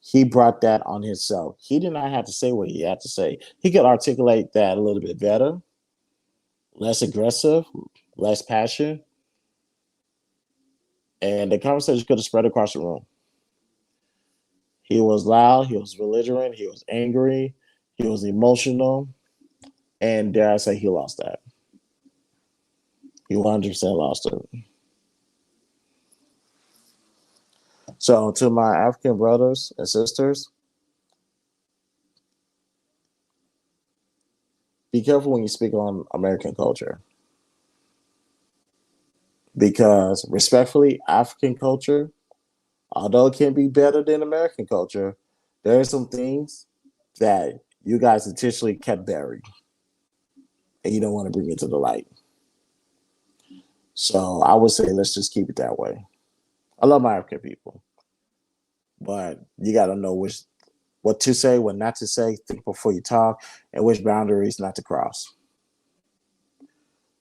he brought that on himself. He did not have to say what he had to say. He could articulate that a little bit better, less aggressive, less passion, and the conversation could have spread across the room. He was loud, he was belligerent, he was angry, he was emotional, and dare I say he lost that. He 100% lost it. So, to my African brothers and sisters, be careful when you speak on American culture. Because, respectfully, African culture, although it can be better than American culture, there are some things that you guys intentionally kept buried and you don't want to bring it to the light. So, I would say let's just keep it that way. I love my African people, but you got to know what to say, what not to say, think before you talk, and which boundaries not to cross.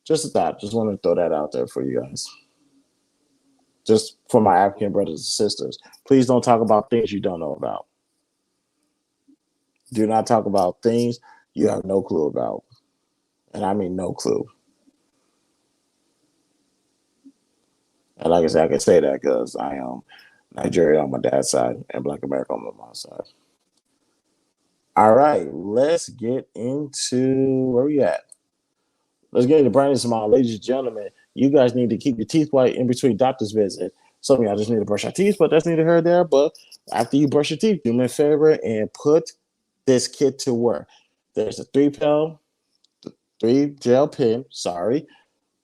Just a thought. Just want to throw that out there for you guys. Just for my African brothers and sisters. Please don't talk about things you don't know about. Do not talk about things you have no clue about. And I mean no clue. And like I said, I can say that because I am Nigerian on my dad's side and Black American on my mom's side. All right, let's get into where we at. Let's get into Brytn Smile. Ladies and gentlemen, you guys need to keep your teeth white in between doctor's visit. Some of y'all just need to brush your teeth, but that's neither here nor there. But after you brush your teeth, do me a favor and put this kit to work. There's a 3 pill, 3 gel pen, sorry.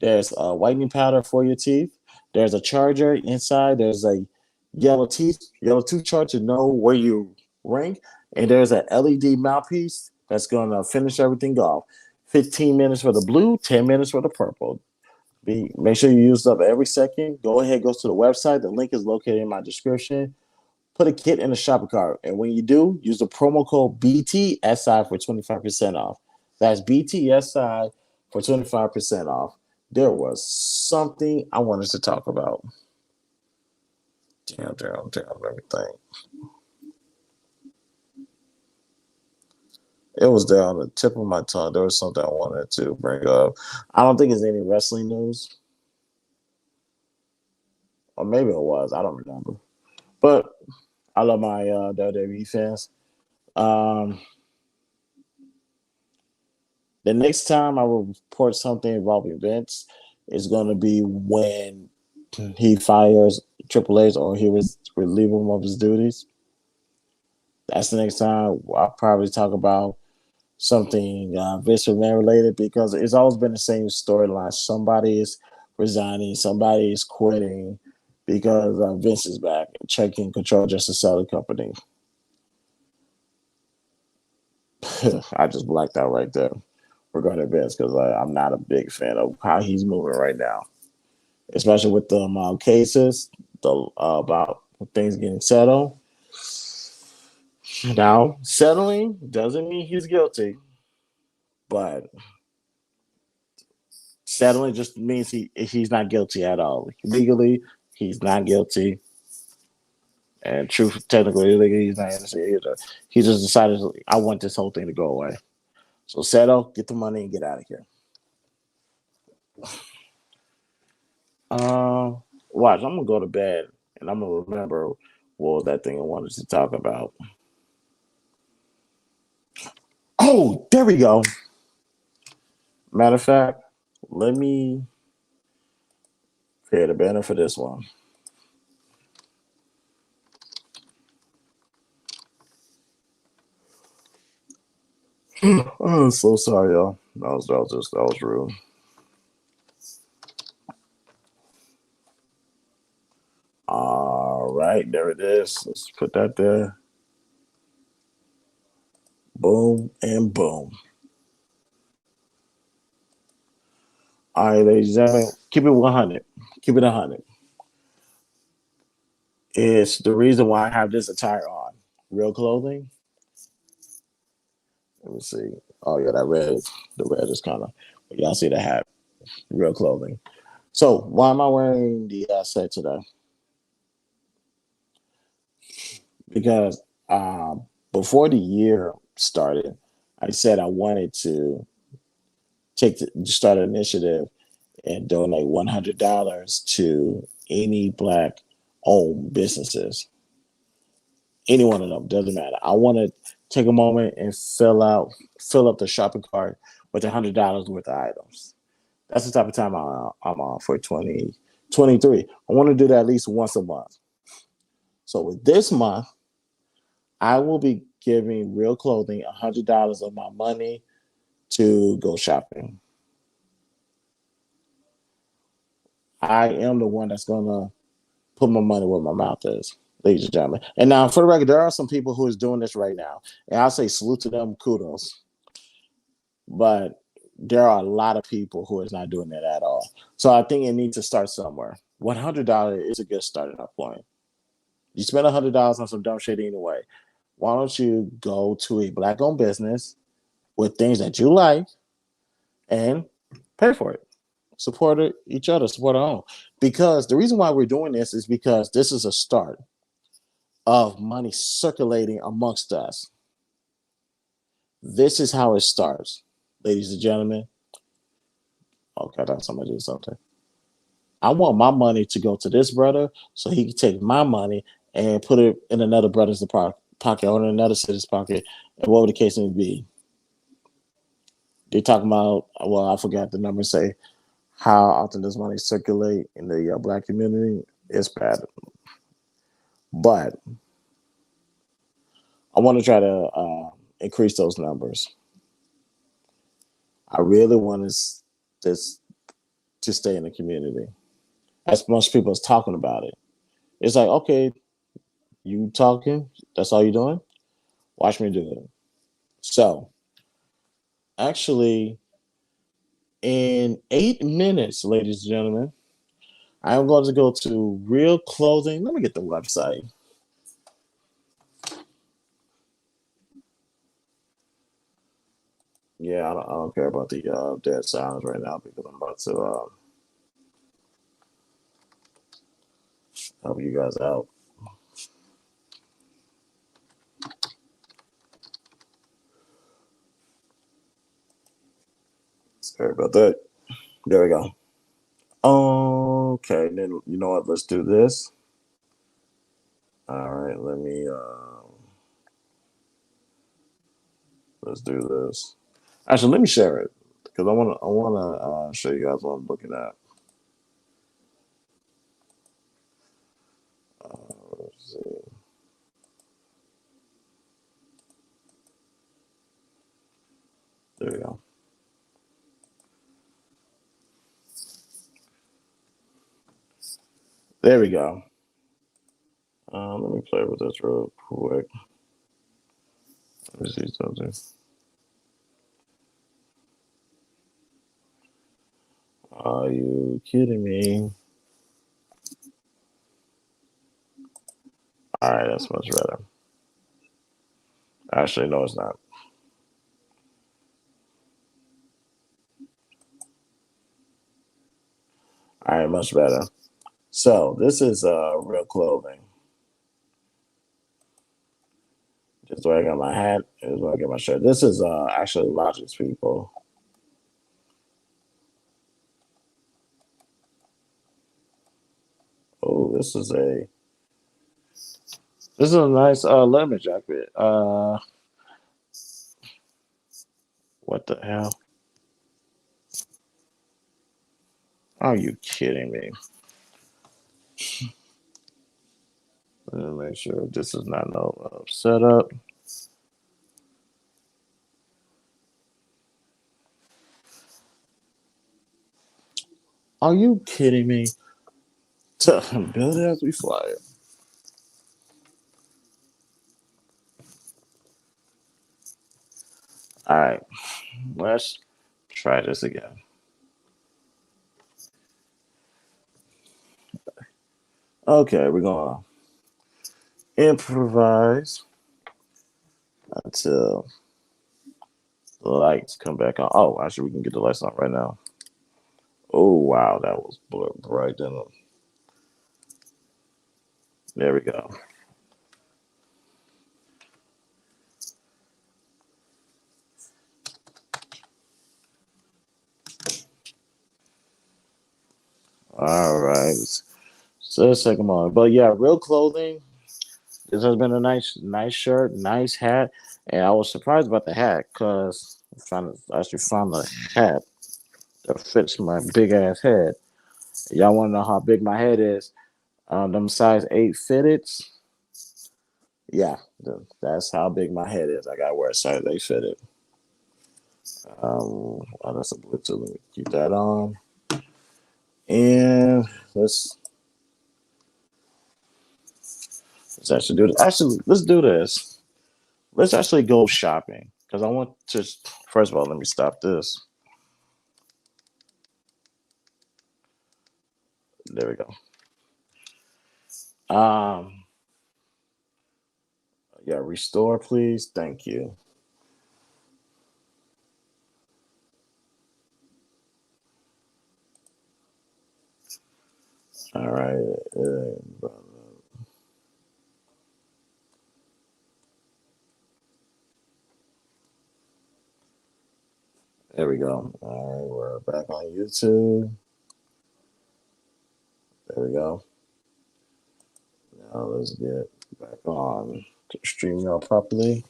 There's a whitening powder for your teeth. There's a charger inside. There's a yellow tooth chart to know where you rank. And there's an LED mouthpiece that's gonna finish everything off. 15 minutes for the blue, 10 minutes for the purple. Make sure you use up every second. Go ahead, go to the website. The link is located in my description. Put a kit in the shopping cart. And when you do, use the promo code BTSI for 25% off. That's BTSI for 25% off. There was something I wanted to talk about. Damn, let me think. It was there on the tip of my tongue. There was something I wanted to bring up. I don't think it's any wrestling news. Or maybe it was. I don't remember. But I love my WWE fans. Um, the next time I will report something involving Vince is going to be when he fires Triple H or he was relieve him of his duties. That's the next time I'll probably talk about something Vince McMahon related because it's always been the same storyline. Somebody is resigning, somebody is quitting because Vince is back and taking control just to sell the company. I just blacked out right there regarding Vince because I'm not a big fan of how he's moving right now, especially with the cases about things getting settled. Now, settling doesn't mean he's guilty, but settling just means he's not guilty at all. Legally, he's not guilty. And truth, technically, he's not innocent either. He just decided, I want this whole thing to go away. So settle, get the money, and get out of here. Uh, Watch, I'm gonna go to bed, and I'm gonna remember what was that thing I wanted to talk about. Oh, there we go. Matter of fact, let me create a banner for this one. Oh, so sorry, y'all. That was rude. All right, there it is. Let's put that there. Boom and boom. All right, ladies and gentlemen, keep it 100. Keep it 100. It's the reason why I have this attire on. Real clothing. Let me see. Oh yeah, the red is kind of. Y'all see the hat? Real clothing. So why am I wearing the set today? Because Before the year started, I said I wanted to start an initiative and donate $100 to any black owned businesses. Any one of them, doesn't matter. I want to take a moment and fill up the shopping cart with $100 worth of items. That's the type of time I'm on for 2023. I want to do that at least once a month. So with this month, I will be giving Real Clothing $100 of my money to go shopping. I am the one that's gonna put my money where my mouth is, ladies and gentlemen. And now, for the record, there are some people who is doing this right now, and I'll say salute to them, kudos. But there are a lot of people who is not doing that at all. So I think it needs to start somewhere. $100 is a good starting up point. You spend $100 on some dumb shit anyway. Why don't you go to a black-owned business with things that you like and pay for it? Support each other, support our own. Because the reason why we're doing this is because this is a start of money circulating amongst us. This is how it starts, ladies and gentlemen. Okay, that's somebody do something. I want my money to go to this brother so he can take my money and put it in another brother's pocket or in another city's pocket, and what would the case may be. They talking about, well, I forgot the number, say how often does money circulate in the black community? It's bad. But I want to try to increase those numbers. I really want this to stay in the community. As most people is talking about it. It's like, okay, you talking, that's all you're doing? Watch me do it. So, actually, in 8 minutes, ladies and gentlemen, I am going to go to Real Clothing. Let me get the website. Yeah, I don't care about the dead silence right now because I'm about to help you guys out. Sorry about that. There we go. Okay, then you know what? Let's do this. All right, let's do this. Actually, let me share it because I wanna show you guys what I'm looking at. Let's see. There we go. There we go. Let me play with this real quick. Let me see something. Are you kidding me? All right, that's much better. Actually, no, it's not. All right, much better. So this is Real Clothing. Just where I got my hat. Is where I get my shirt. This is actually Logic's people. Oh, this is a nice lemon jacket. What the hell? Are you kidding me? Let me make sure this is not no setup. Are you kidding me? Build it as we fly it. All right, let's try this again. Okay, we're gonna improvise until the lights come back on. Oh, actually, we can get the lights on right now. Oh wow, that was bright. There we go. So let's take them on. But yeah, real clothing. This has been a nice shirt, nice hat, and I was surprised about the hat because I'm trying to actually find a hat that fits my big ass head. Y'all want to know how big my head is? Them size 8 fitted. Yeah, that's how big my head is. I gotta wear a size 8 fitted. Oh, that's a Bluetooth. Let me keep that on. And let's actually do this. Actually, let's do this. Let's actually go shopping because I want to. First of all, let me stop this. There we go. Um, yeah, restore, please. Thank you. All right. There we go. All right, we're back on YouTube. There we go. Now let's get back on to stream y'all properly.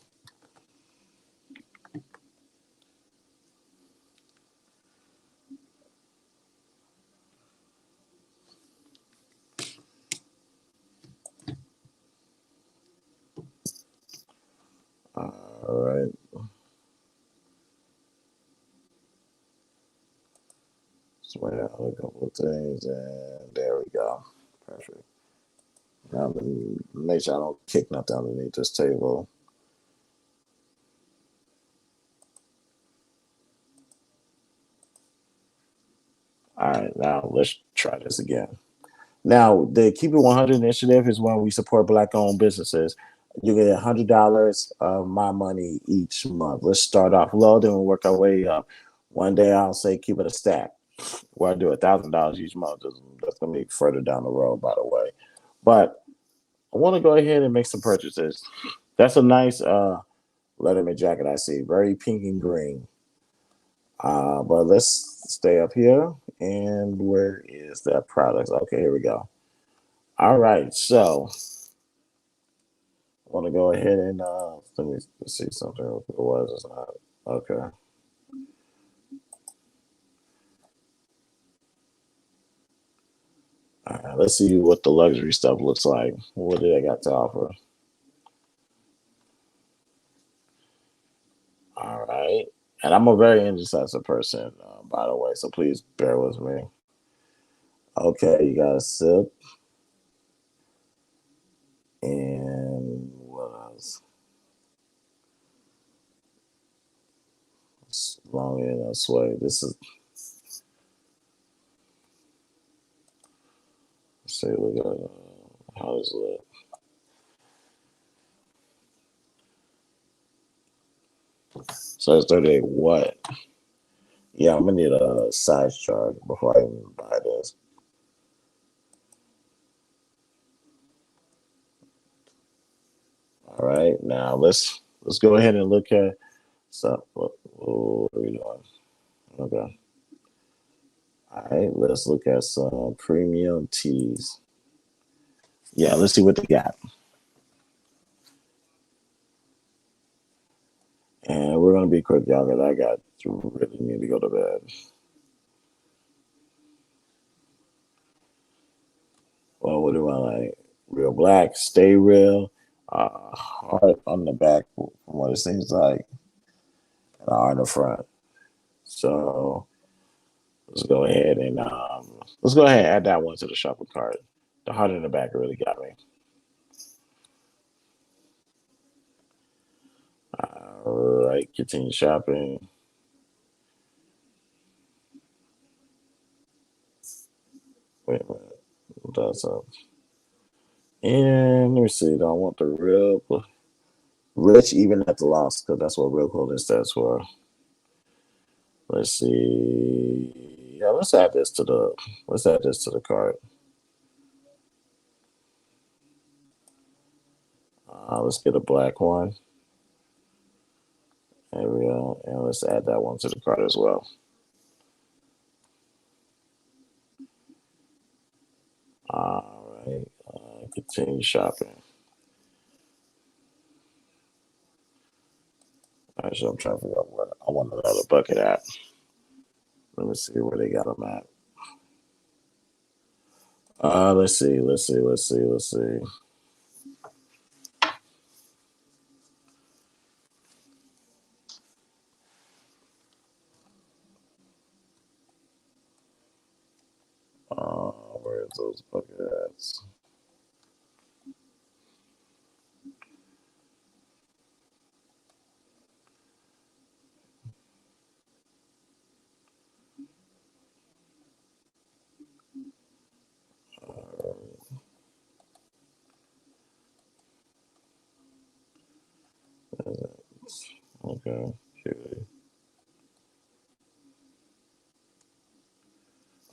All right. Let's wait out a couple of things, and there we go. Perfect. Now, make sure I don't kick nothing underneath this table. All right, now let's try this again. Now, the Keep It 100 initiative is when we support Black-owned businesses. You get $100 of my money each month. Let's start off low, then we'll work our way up. One day I'll say keep it a stack, where I do $1,000 each month. That's going to be further down the road, by the way. But I want to go ahead and make some purchases. That's a nice Letterman jacket I see, very pink and green. But let's stay up here. And where is that product? Okay, here we go. All right, so I want to go ahead and let me see something. What was it? Okay. All right, let's see what the luxury stuff looks like. What do they got to offer? All right. And I'm a very indecisive person, by the way, so please bear with me. Okay, you got a sip. And what else? Long in a sway. This is, let's see, look at how does it look? So it's 38 what? Yeah, I'm gonna need a size chart before I even buy this. All right, now let's go ahead and look at so what are we doing? Okay. All right, let's look at some premium teas. Yeah, let's see what they got. And we're gonna be quick, y'all, because I got to really need to go to bed. Well, what do I like? Real black, stay real, heart on the back, from what it seems like, and a heart in the front. So let's go ahead and add that one to the shopping cart. The heart in the back really got me. All right, continue shopping. Wait a minute, that's up. And let me see. Do I want the real rich even at the loss? Because that's what real clothing stands for. Let's see. Yeah, let's add this to the cart. Let's get a black one. There we go. And let's add that one to the cart as well. Continue shopping. Actually, I'm trying to figure out what I want another bucket at. Let me see where they got them at. Let's see. Where's those buckets? Okay.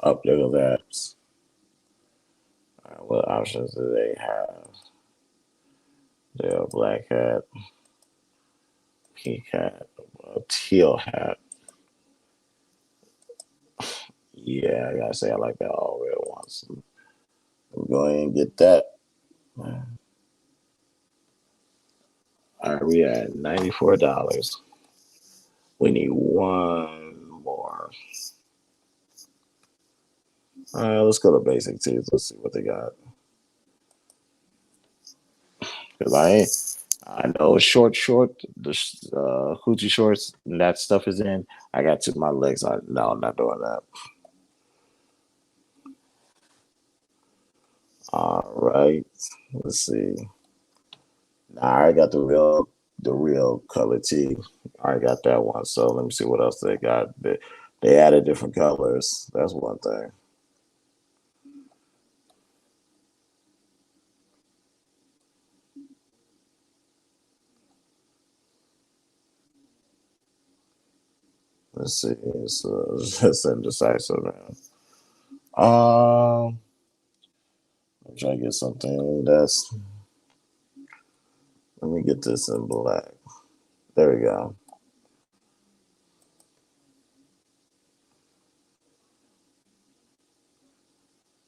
Up there, that. All right, what options do they have? They have a black hat, pink hat, a teal hat. Yeah, I gotta say I like that all red once. Go ahead and get that. All right, we at $94. We need one more. All right, let's go to basic tees. Let's see what they got. Cause I know the hoochie shorts, and that stuff is in. I got to my legs. No, I'm not doing that. All right, let's see. Nah, I got the real color tee. I got that one. So let me see what else they got. They added different colors. That's one thing. Let's see. It's indecisive, man. I'm trying to get something that's. Let me get this in black. There we go.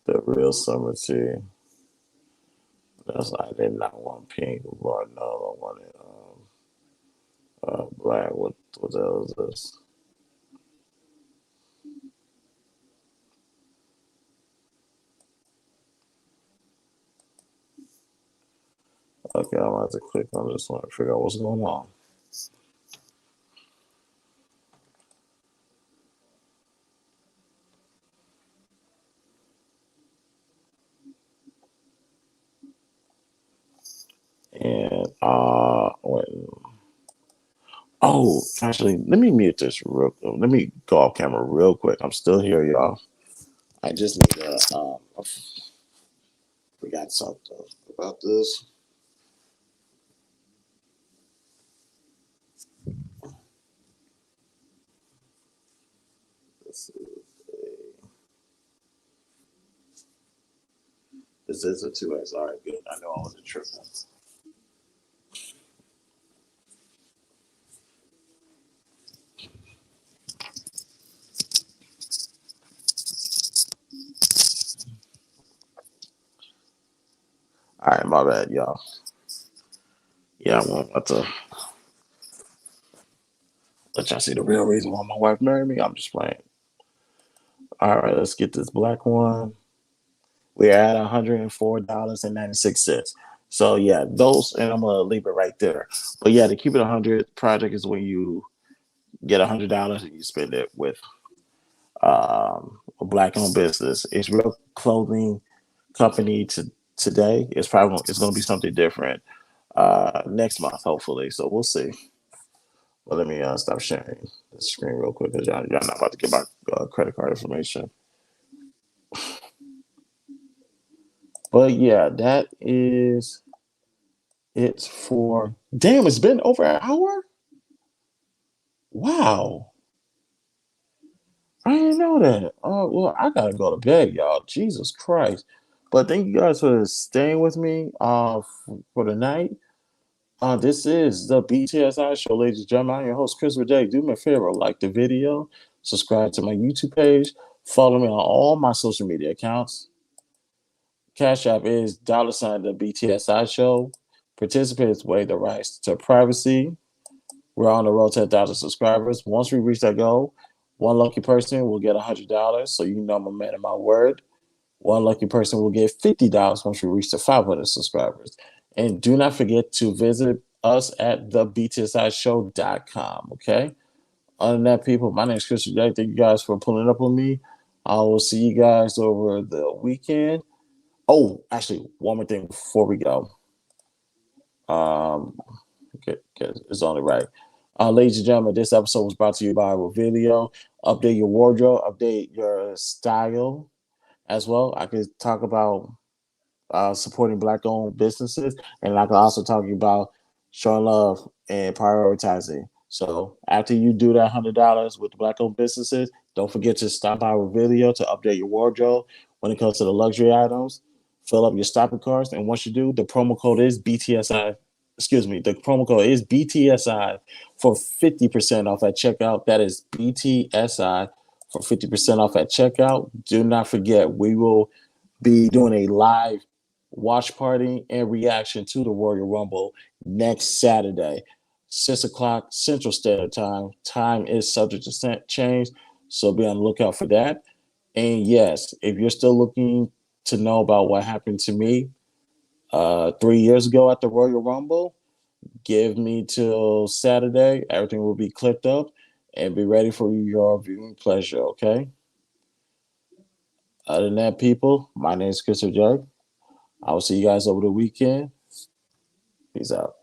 The real summer tee. That's I did not want pink. Lord no, I wanted black. What the hell is this? Okay, I'm gonna have to click on this one to figure out what's going on. And wait. Oh, actually, let me mute this real. Let me go off camera real quick. I'm still here, y'all. I just need to. I forgot something about this. Let's see. This is a 2X. All right, good. I know I wasn't tripping. All right, my bad, y'all. Yeah, I'm about to let y'all see the real reason why my wife married me. I'm just playing. All right, let's get this black one. We're at $104.96. So yeah, those, and I'm gonna leave it right there. But yeah, to keep it 100, project is when you get $100 and you spend it with a black-owned business. It's real clothing company today. It's gonna be something different next month, hopefully. So we'll see. But let me stop sharing the screen real quick because y'all not about to get my credit card information. But yeah, that is it for. Damn, it's been over an hour. Wow, I didn't know that. Oh well, I gotta go to bed, y'all. Jesus Christ! But thank you guys for staying with me for the night. This is the B.TS show, ladies and gentlemen. I'm your host, Christopher J. Do me a favor, like the video, subscribe to my YouTube page, follow me on all my social media accounts. Cash App is $ the BTSI show. Participants waive the rights to privacy. We're on the road to 1,000 subscribers. Once we reach that goal, one lucky person will get $100. So you know I'm a man of my word. One lucky person will get $50 once we reach the 500 subscribers. And do not forget to visit us at thebtsishow.com. Okay. Other than that, people, my name is Christian J. Thank you guys for pulling up on me. I will see you guys over the weekend. Oh, actually, one more thing before we go. Um, okay, it's on the right. Ladies and gentlemen, this episode was brought to you by Revelio. Update your wardrobe, update your style as well. I could talk about supporting black-owned businesses, and I could also talk about showing love and prioritizing. So after you do that $100 with the black-owned businesses, don't forget to stop by Revelio to update your wardrobe when it comes to the luxury items. Fill up your shopping carts, and once you do, the promo code is BTSI. Excuse me, the promo code is BTSI for 50% off at checkout. That is BTSI for 50% off at checkout. Do not forget, we will be doing a live watch party and reaction to the Royal Rumble next Saturday, 6 o'clock Central Standard Time. Time is subject to change, so be on the lookout for that. And yes, if you're still looking to know about what happened to me 3 years ago at the Royal Rumble, give me till Saturday. Everything will be clipped up and be ready for your viewing pleasure, okay? Other than that, people, my name is Christopher Jug. I will see you guys over the weekend. Peace out.